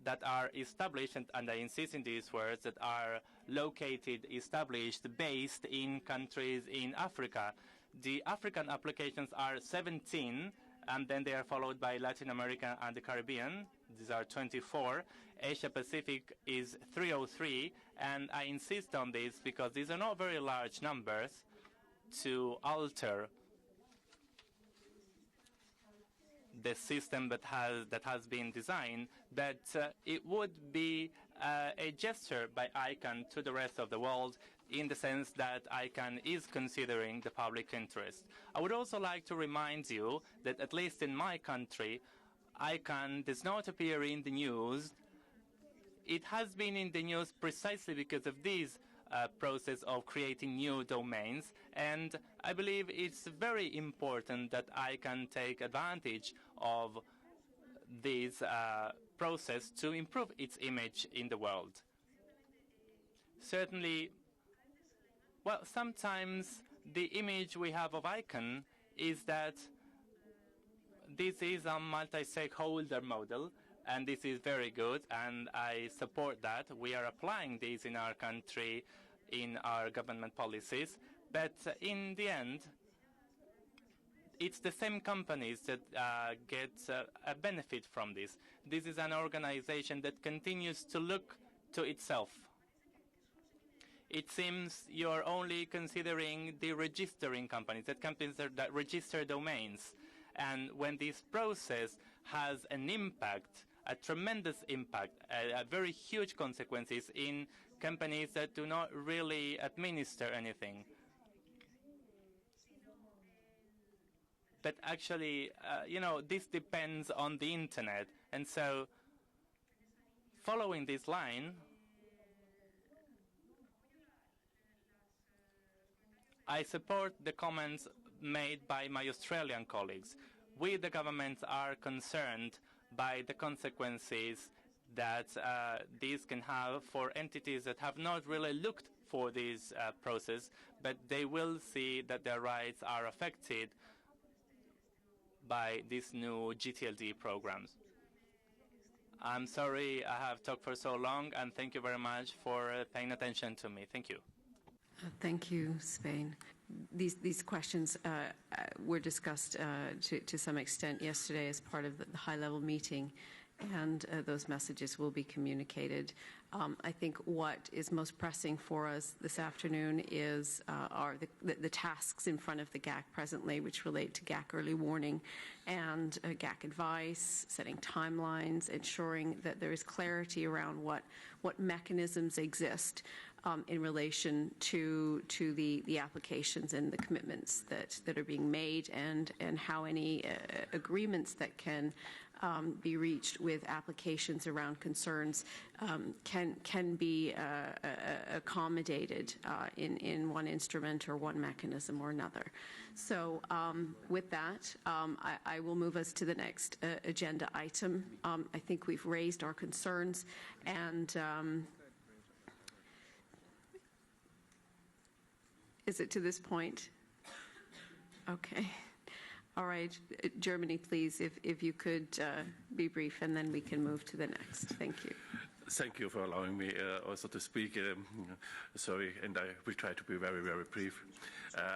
that are established, and I insist in these words, that are located, established, based in countries in Africa. The African applications are 17, and then they are followed by Latin America and the Caribbean. These are 24. Asia Pacific is 303, and I insist on this because these are not very large numbers to alter the system that has been designed, but it would be a gesture by ICANN to the rest of the world, in the sense that ICANN is considering the public interest. I would also like to remind you that, at least in my country, ICANN does not appear in the news. It has been in the news precisely because of these process of creating new domains, and I believe it's very important that ICANN take advantage of this process to improve its image in the world. Certainly, well, sometimes the image we have of ICANN is that this is a multi-stakeholder model, and this is very good, and I support that. We are applying this in our country, in our government policies, but in the end, it's the same companies that get a benefit from this. This is an organization that continues to look to itself. It seems you're only considering the registering companies, that register domains. And when this process has an impact, a tremendous impact, a very huge consequences in companies that do not really administer anything. But actually, this depends on the internet. And so, following this line, I support the comments made by my Australian colleagues. We, the governments, are concerned by the consequences that these can have for entities that have not really looked for this process, but they will see that their rights are affected by these new GTLD programs. I'm sorry I have talked for so long, and thank you very much for paying attention to me. Thank you. Thank you, Spain. These questions were discussed to some extent yesterday as part of the high-level meeting, and those messages will be communicated. I think what is most pressing for us this afternoon are the tasks in front of the GAC presently, which relate to GAC early warning and GAC advice, setting timelines, ensuring that there is clarity around what mechanisms exist in relation to the applications and the commitments that are being made, and how any agreements that can be reached with applications around concerns can be accommodated in one instrument or one mechanism or another. So with that, I will move us to the next agenda item. I think we've raised our concerns, and is it to this point? Okay. All right. Germany, please, if you could be brief, and then we can move to the next. Thank you. Thank you for allowing me also to speak. Sorry, and I will try to be very, very brief.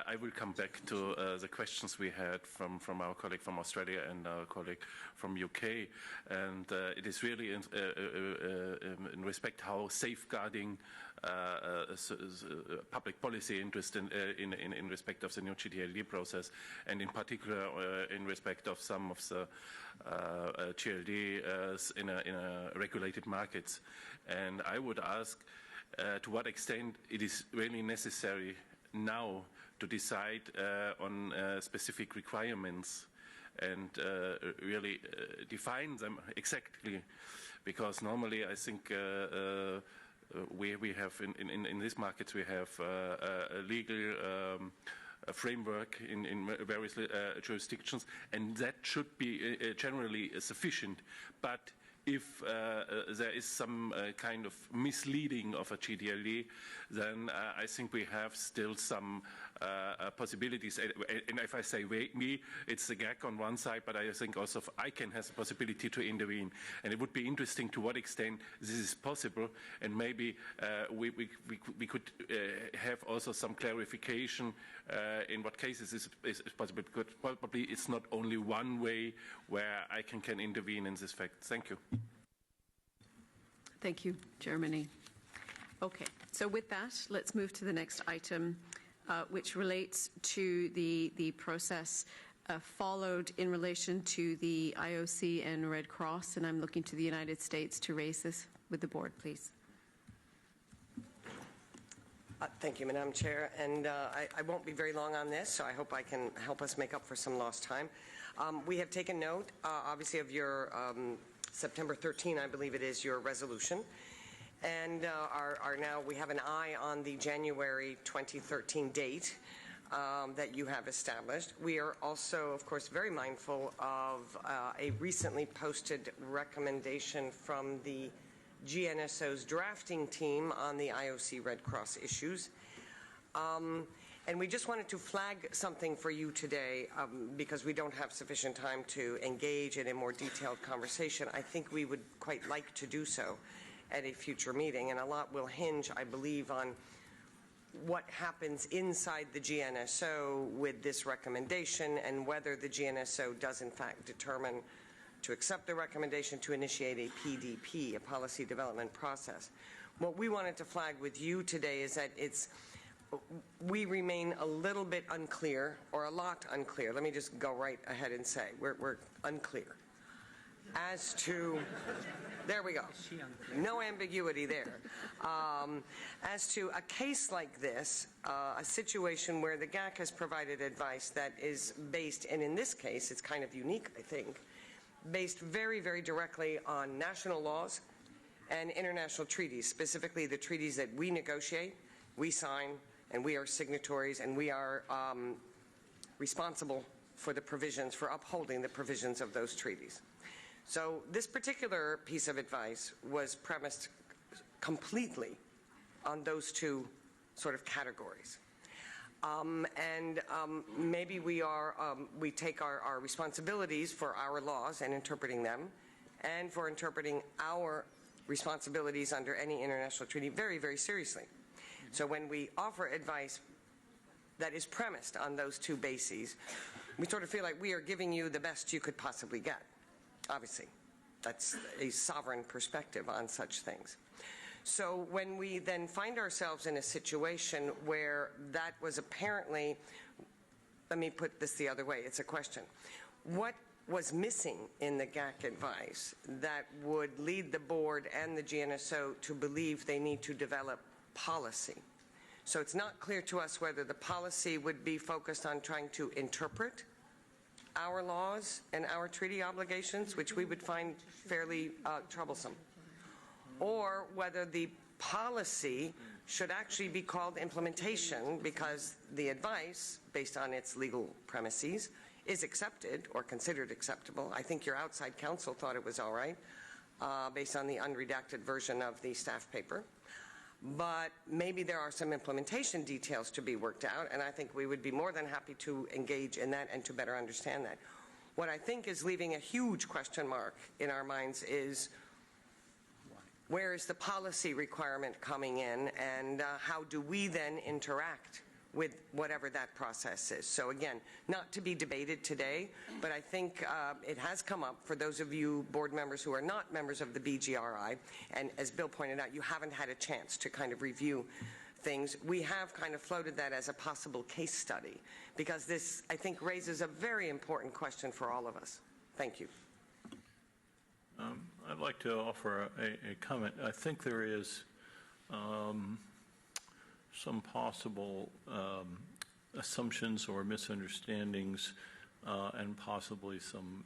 I will come back to the questions we had from our colleague from Australia and our colleague from UK. And it is really in respect how safeguarding public policy interest in respect of the new GTLD process, and in particular in respect of some of the GLD in a regulated markets. And I would ask to what extent it is really necessary now to decide on specific requirements and really define them exactly, because normally I think we have in these markets we have a legal framework in various jurisdictions, and that should be generally sufficient. But if there is some kind of misleading of a GTLD, then I think we have still some possibilities. And if I say me, it's the GAC on one side, but I think also ICANN has a possibility to intervene. And it would be interesting to what extent this is possible, and maybe we could have also some clarification in what cases is possible, because probably it's not only one way where ICANN can intervene in this fact. Thank you. Thank you, Germany. Okay, so with that, let's move to the next item, which relates to the process followed in relation to the IOC and Red Cross, and I'm looking to the United States to raise this with the board, please. Thank you, Madam Chair, and I won't be very long on this, so I hope I can help us make up for some lost time. We have taken note, obviously, of your September 13, I believe it is, your resolution. and we have an eye on the January 2013 date that you have established. We are also, of course, very mindful of a recently posted recommendation from the GNSO's drafting team on the IOC Red Cross issues. And we just wanted to flag something for you today because we don't have sufficient time to engage in a more detailed conversation. I think we would quite like to do so at a future meeting, and a lot will hinge, I believe, on what happens inside the GNSO with this recommendation and whether the GNSO does in fact determine to accept the recommendation to initiate a PDP, a policy development process. What we wanted to flag with you today is that we remain a little bit unclear, or a lot unclear. Let me just go right ahead and say we're unclear as to, there we go, no ambiguity there, as to a case like this, a situation where the GAC has provided advice that is based, and in this case it's kind of unique, I think, based very, very directly on national laws and international treaties, specifically the treaties that we negotiate, we sign, and we are signatories, and we are responsible for the provisions, for upholding the provisions of those treaties. So this particular piece of advice was premised completely on those two sort of categories. Maybe we take our responsibilities for our laws and interpreting them, and for interpreting our responsibilities under any international treaty very, very seriously. So when we offer advice that is premised on those two bases, we sort of feel like we are giving you the best you could possibly get. Obviously, that's a sovereign perspective on such things. So when we then find ourselves in a situation where that was apparently, let me put this the other way, it's a question. What was missing in the GAC advice that would lead the board and the GNSO to believe they need to develop policy? So it's not clear to us whether the policy would be focused on trying to interpret our laws and our treaty obligations, which we would find fairly troublesome, or whether the policy should actually be called implementation because the advice, based on its legal premises, is accepted or considered acceptable. I think your outside counsel thought it was all right, based on the unredacted version of the staff paper. But maybe there are some implementation details to be worked out, and I think we would be more than happy to engage in that and to better understand that. What I think is leaving a huge question mark in our minds is where is the policy requirement coming in, and how do we then interact with whatever that process is. So again, not to be debated today, but I think it has come up for those of you board members who are not members of the BGRI, and as Bill pointed out, you haven't had a chance to kind of review things. We have kind of floated that as a possible case study, because this, I think, raises a very important question for all of us. Thank you. I'd like to offer a comment. I think there is some possible assumptions or misunderstandings and possibly some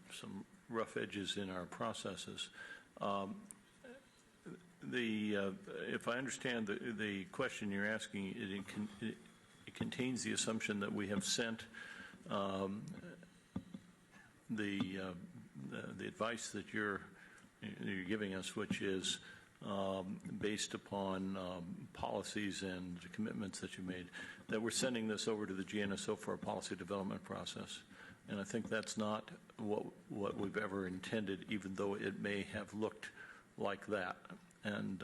rough edges in our processes. If I understand the question you're asking, it contains the assumption that we have sent the advice that you're giving us, which is based upon policies and commitments that you made, that we're sending this over to the GNSO for a policy development process. And I think that's not what we've ever intended, even though it may have looked like that. And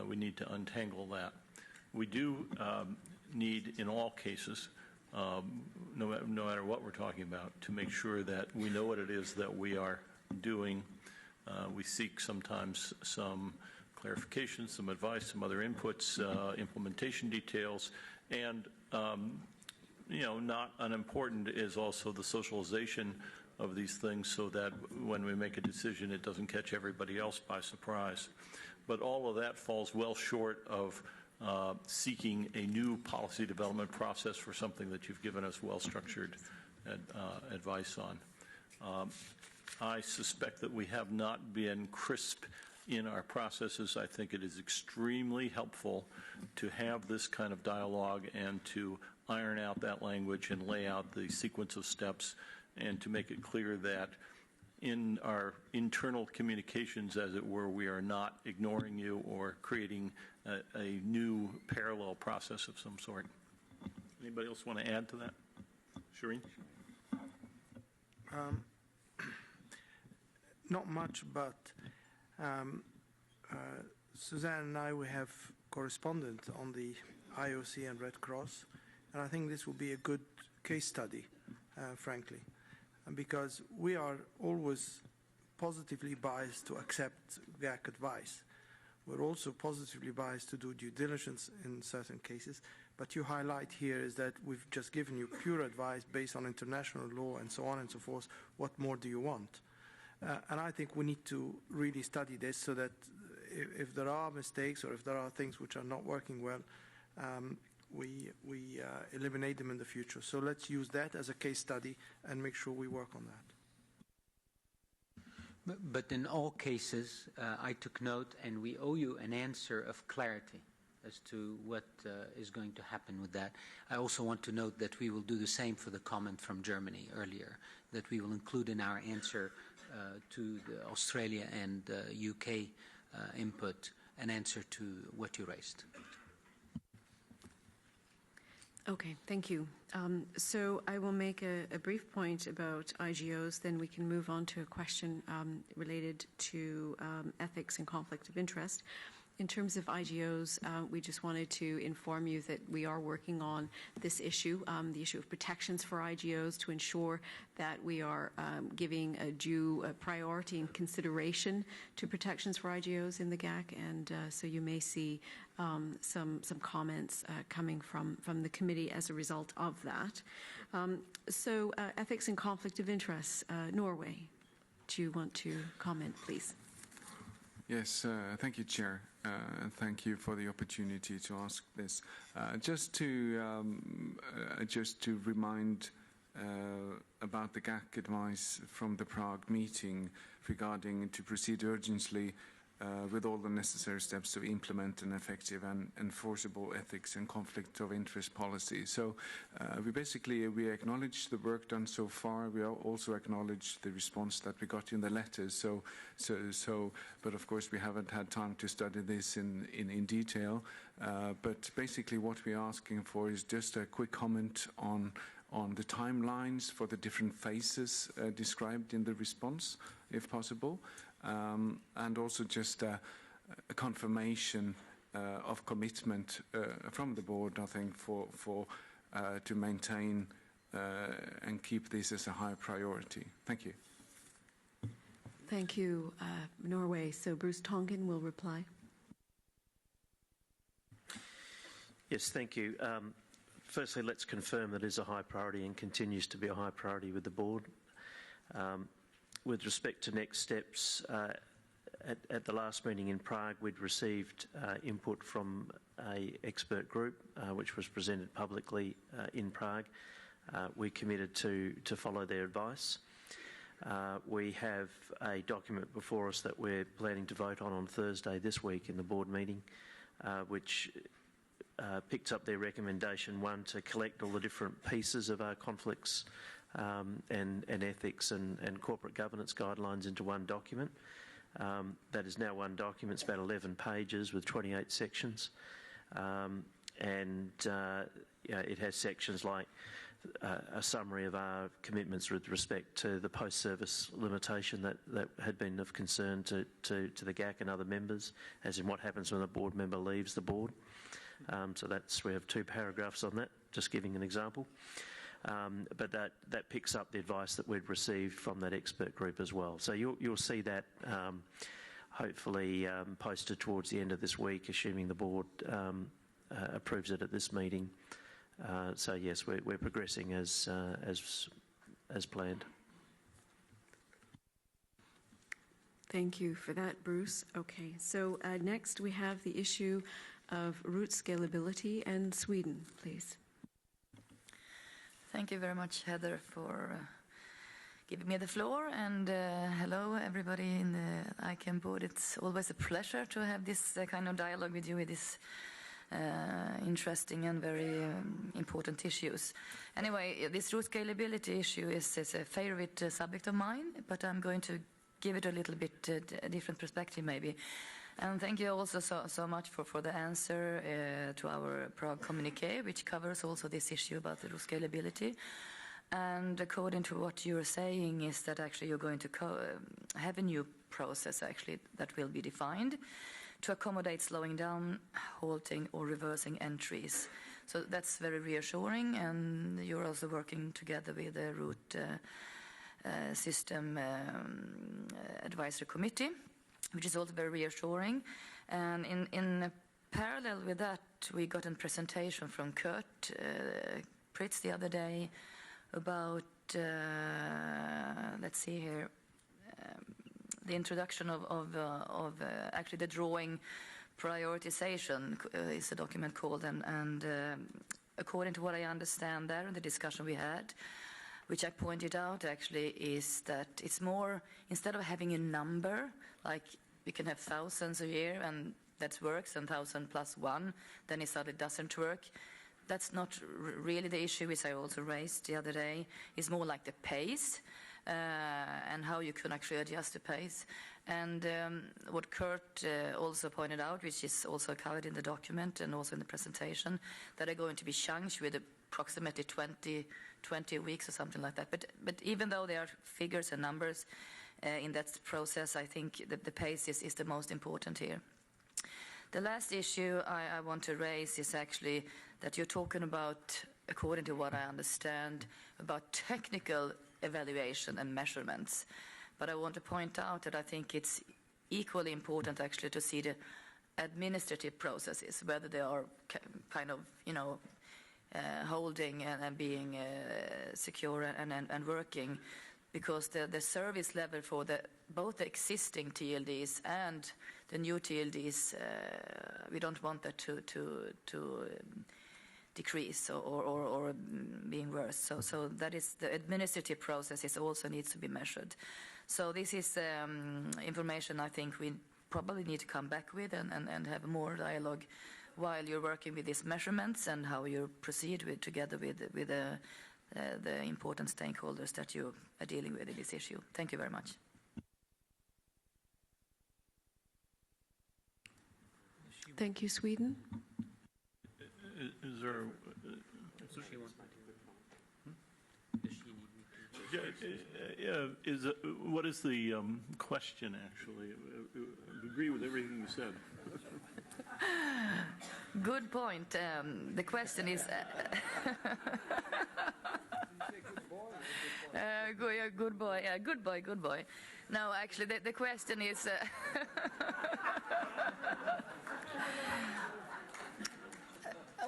we need to untangle that. We do need, in all cases, no matter what we're talking about, to make sure that we know what it is that we are doing. We seek sometimes some clarification, some advice, some other inputs, implementation details, and not unimportant is also the socialization of these things so that when we make a decision, it doesn't catch everybody else by surprise. But all of that falls well short of seeking a new policy development process for something that you've given us well-structured advice on. I suspect that we have not been crisp in our processes, I think it is extremely helpful to have this kind of dialogue and to iron out that language and lay out the sequence of steps and to make it clear that in our internal communications, as it were, we are not ignoring you or creating a new parallel process of some sort. Anybody else want to add to that? Shireen? Not much, but Suzanne and I, we have corresponded on the IOC and Red Cross, and I think this will be a good case study, frankly, because we are always positively biased to accept GAC advice. We're also positively biased to do due diligence in certain cases, but you highlight here is that we've just given you pure advice based on international law and so on and so forth. What more do you want? And I think we need to really study this so that if there are mistakes or if there are things which are not working well, we eliminate them in the future. So let's use that as a case study and make sure we work on that. But in all cases, I took note, and we owe you an answer of clarity as to what is going to happen with that. I also want to note that we will do the same for the comment from Germany earlier, that we will include in our answer to the Australia and UK input an answer to what you raised. Okay, thank you. So I will make a brief point about IGOs, then we can move on to a question related to ethics and conflict of interest. In terms of IGOs, we just wanted to inform you that we are working on this issue, the issue of protections for IGOs, to ensure that we are giving a due priority and consideration to protections for IGOs in the GAC, and so you may see some comments coming from the committee as a result of that. So ethics and conflict of interest, Norway, do you want to comment, please? Yes, thank you, Chair. Thank you for the opportunity to ask this. Just to remind about the GAC advice from the Prague meeting regarding to proceed urgently with all the necessary steps to implement an effective and enforceable ethics and conflict of interest policy. So we acknowledge the work done so far. We also acknowledge the response that we got in the letters. But of course we haven't had time to study this in detail. But basically what we're asking for is just a quick comment on the timelines for the different phases described in the response, if possible. And also just a confirmation of commitment from the board, I think, to maintain and keep this as a high priority. Thank you. Thank you, Norway. So Bruce Tonkin will reply. Yes, thank you. Firstly, let's confirm that it is a high priority and continues to be a high priority with the board. With respect to next steps, at the last meeting in Prague, we'd received input from an expert group, which was presented publicly in Prague. We committed to follow their advice. We have a document before us that we're planning to vote on Thursday this week in the board meeting, which picks up their recommendation, one, to collect all the different pieces of our conflicts and ethics and corporate governance guidelines into one document. That is now one document. It's about 11 pages with 28 sections. It has sections like a summary of our commitments with respect to the post-service limitation that had been of concern to the GAC and other members, as in what happens when a board member leaves the board. So we have 2 paragraphs on that, just giving an example. But that picks up the advice that we'd received from that expert group as well. So you'll see that hopefully posted towards the end of this week, assuming the board approves it at this meeting. So yes, we're progressing as planned. Thank you for that, Bruce. Okay, so next we have the issue of root scalability and Sweden, please. Thank you very much, Heather, for giving me the floor. And hello, everybody in the ICANN board. It's always a pleasure to have this kind of dialogue with you with this interesting and very important issues. Anyway, this root scalability issue is a favorite subject of mine, but I'm going to give it a little bit different perspective maybe. And thank you also so much for the answer to our Prague communique, which covers also this issue about the root scalability. And according to what you're saying is that actually you're going to have a new process actually that will be defined to accommodate slowing down, halting or reversing entries. So that's very reassuring, and you're also working together with the root system advisory committee, which is also very reassuring. And in parallel with that, we got a presentation from Kurt Pritz the other day about, let's see here, the introduction of actually the drawing prioritization is a document called, and according to what I understand there in the discussion we had, which I pointed out actually, is that it's more, instead of having a number, like we can have thousands a year and that works, and 1,000 plus 1, then it suddenly doesn't work. That's not really the issue, which I also raised the other day. It's more like the pace and how you can actually adjust the pace. And what Kurt also pointed out, which is also covered in the document and also in the presentation, that are going to be chunks with approximately 20 weeks or something like that. But even though there are figures and numbers in that process, I think that the pace is the most important here. The last issue I want to raise is actually that you're talking about, according to what I understand, about technical evaluation and measurements. But I want to point out that I think it's equally important actually to see the administrative processes, whether they are kind of, holding and being secure and working, because the service level for both the existing TLDs and the new TLDs, we don't want that to decrease or being worse. So that is the administrative processes also needs to be measured. So this is information I think we probably need to come back with and have more dialogue while you're working with these measurements and how you proceed together with the important stakeholders that you are dealing with in this issue. Thank you very much. Thank you, Sweden. Is there... what is the question, actually? I agree with everything you said. Good point. The question is... good boy. Yeah, good boy. No, actually, the question is...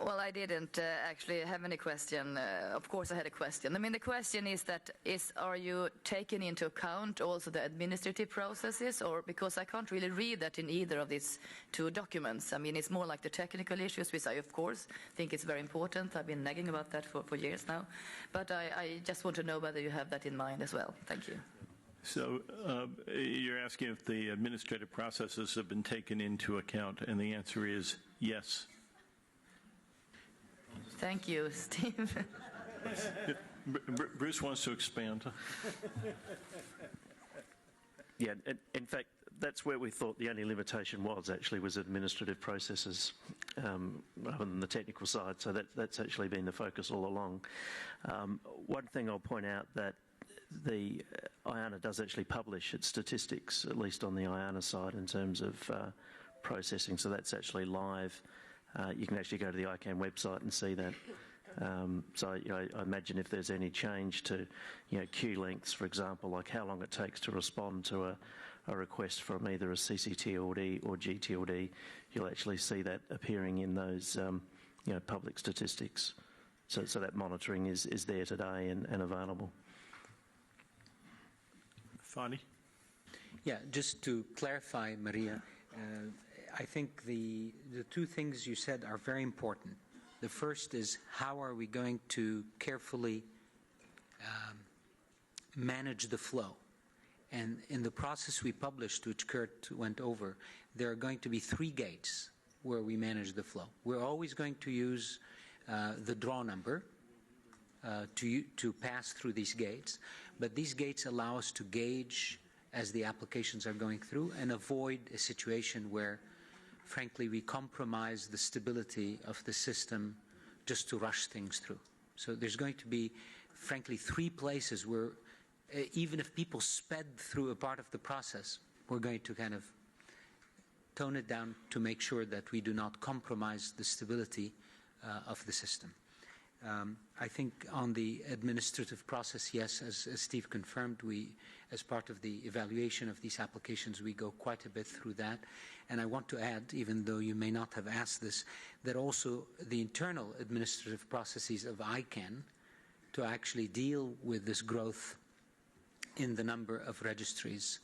Well, I didn't actually have any question. Of course, I had a question. I mean, the question is that are you taking into account also the administrative processes, or because I can't really read that in either of these two documents. I mean, it's more like the technical issues, which I, of course, think it's very important. I've been nagging about that for years now. But I just want to know whether you have that in mind as well. Thank you. So you're asking if the administrative processes have been taken into account, and the answer is yes. Thank you, Steve. Bruce wants to expand. Yeah, in fact, that's where we thought the only limitation was administrative processes rather than the technical side. So that's actually been the focus all along. One thing I'll point out that the IANA does actually publish its statistics, at least on the IANA side, in terms of processing. So that's actually live. You can actually go to the ICANN website and see that. So I imagine if there's any change to queue lengths, for example, like how long it takes to respond to a request from either a CCTLD or GTLD, you'll actually see that appearing in those public statistics. So that monitoring is there today and available. Fani? Yeah, just to clarify, Maria, I think the two things you said are very important. The first is how are we going to carefully manage the flow. And in the process we published, which Kurt went over, there are going to be 3 gates where we manage the flow. We're always going to use the draw number to pass through these gates, but these gates allow us to gauge as the applications are going through and avoid a situation where, frankly, we compromise the stability of the system just to rush things through. So there's going to be, frankly, 3 places where even if people sped through a part of the process, we're going to kind of tone it down to make sure that we do not compromise the stability of the system. I think on the administrative process, yes, as Steve confirmed, we, as part of the evaluation of these applications, we go quite a bit through that. And I want to add, even though you may not have asked this, that also the internal administrative processes of ICANN to actually deal with this growth in the number of registries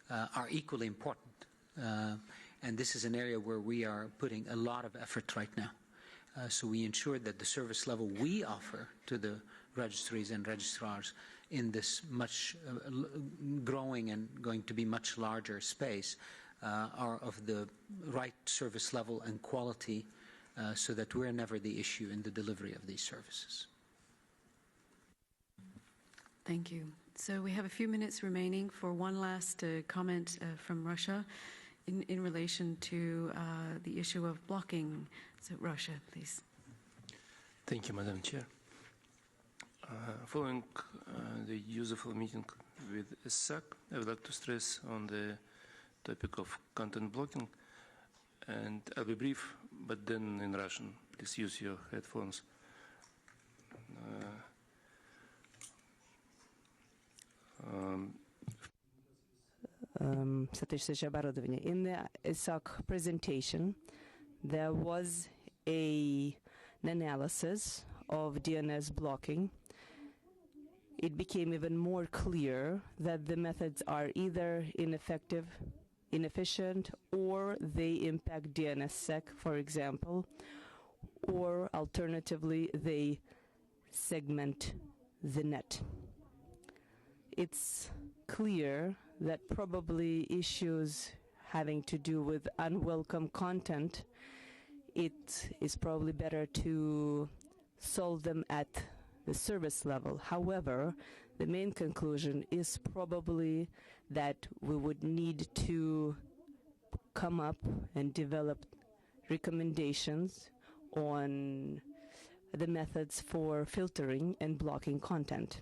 are equally important. And this is an area where we are putting a lot of effort right now. So we ensure that the service level we offer to the registries and registrars in this much growing and going to be much larger space are of the right service level and quality so that we're never the issue in the delivery of these services. Thank you. So we have a few minutes remaining for one last comment from Russia in relation to the issue of blocking. So Russia, please. Thank you, Madam Chair. Following the useful meeting with SAC, I would like to stress on the topic of content blocking, and I'll be brief, but then in Russian. Please use your headphones. In the ISAC presentation, there was an analysis of DNS blocking. It became even more clear that the methods are either ineffective, inefficient, or they impact DNSSEC, for example, or alternatively, they segment the net. It's clear that probably issues having to do with unwelcome content, it is probably better to solve them at the service level. However, the main conclusion is probably that we would need to come up and develop recommendations on the methods for filtering and blocking content.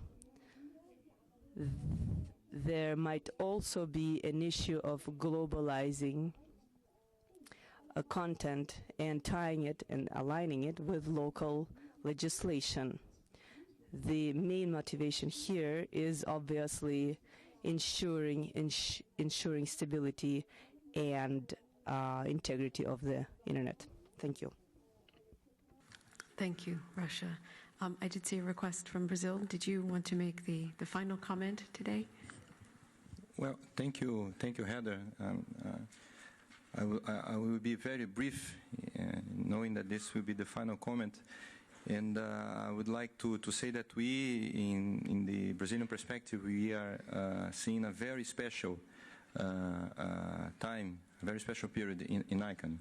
There might also be an issue of globalizing a content and tying it and aligning it with local legislation. The main motivation here is obviously ensuring stability and integrity of the internet. Thank you. Thank you, Russia. I did see a request from Brazil. Did you want to make the final comment today? Well, thank you, Heather. I will be very brief, knowing that this will be the final comment. And I would like to say that we, in the Brazilian perspective, we are seeing a very special time, a very special period in ICANN.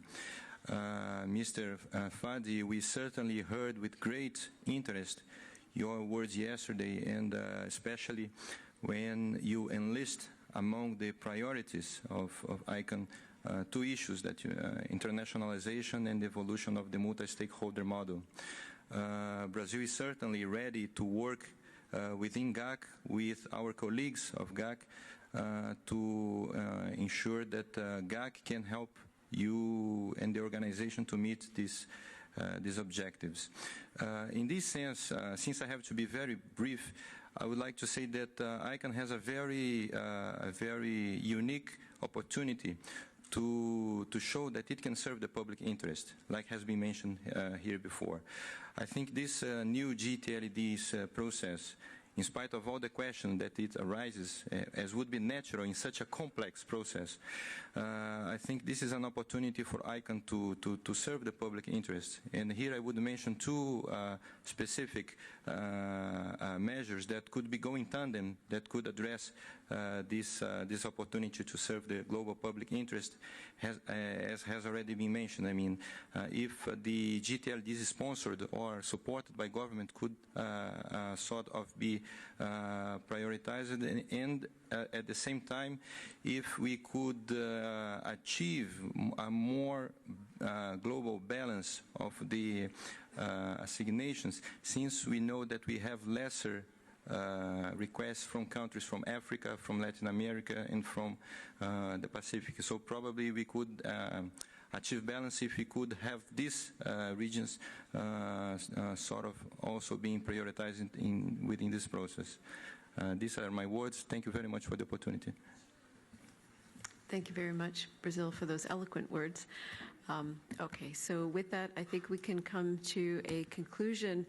Mr. Fadi, we certainly heard with great interest your words yesterday, and especially when you enlist among the priorities of ICANN 2 issues, that internationalization and evolution of the multi-stakeholder model. Brazil is certainly ready to work within GAC with our colleagues of GAC to ensure that GAC can help you and the organization to meet these objectives. In this sense, since I have to be very brief, I would like to say that ICANN has a very unique opportunity to show that it can serve the public interest, like has been mentioned here before. I think this new GTLD's process in spite of all the questions that it arises, as would be natural in such a complex process, I think this is an opportunity for ICANN to serve the public interest. And here I would mention two specific measures that could be going tandem, that could address this opportunity to serve the global public interest, as has already been mentioned. I mean, if the GTLD is sponsored or supported by government, could sort of be prioritized, and at the same time, if we could achieve a more global balance of the assignations, since we know that we have lesser requests from countries from Africa, from Latin America, and from the Pacific. So probably we could achieve balance if we could have these regions sort of also being prioritized within this process. These are my words. Thank you very much for the opportunity. Thank you very much, Brazil, for those eloquent words. Okay, so with that, I think we can come to a conclusion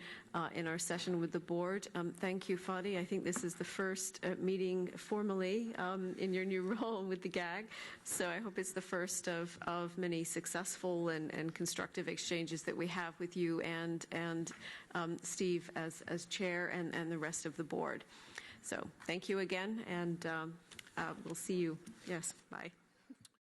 in our session with the board. Thank you, Fadi. I think this is the first meeting formally in your new role with the GAG, so I hope it's the first of many successful and constructive exchanges that we have with you and Steve as chair and the rest of the board. So thank you again, and we'll see you. Yes, bye.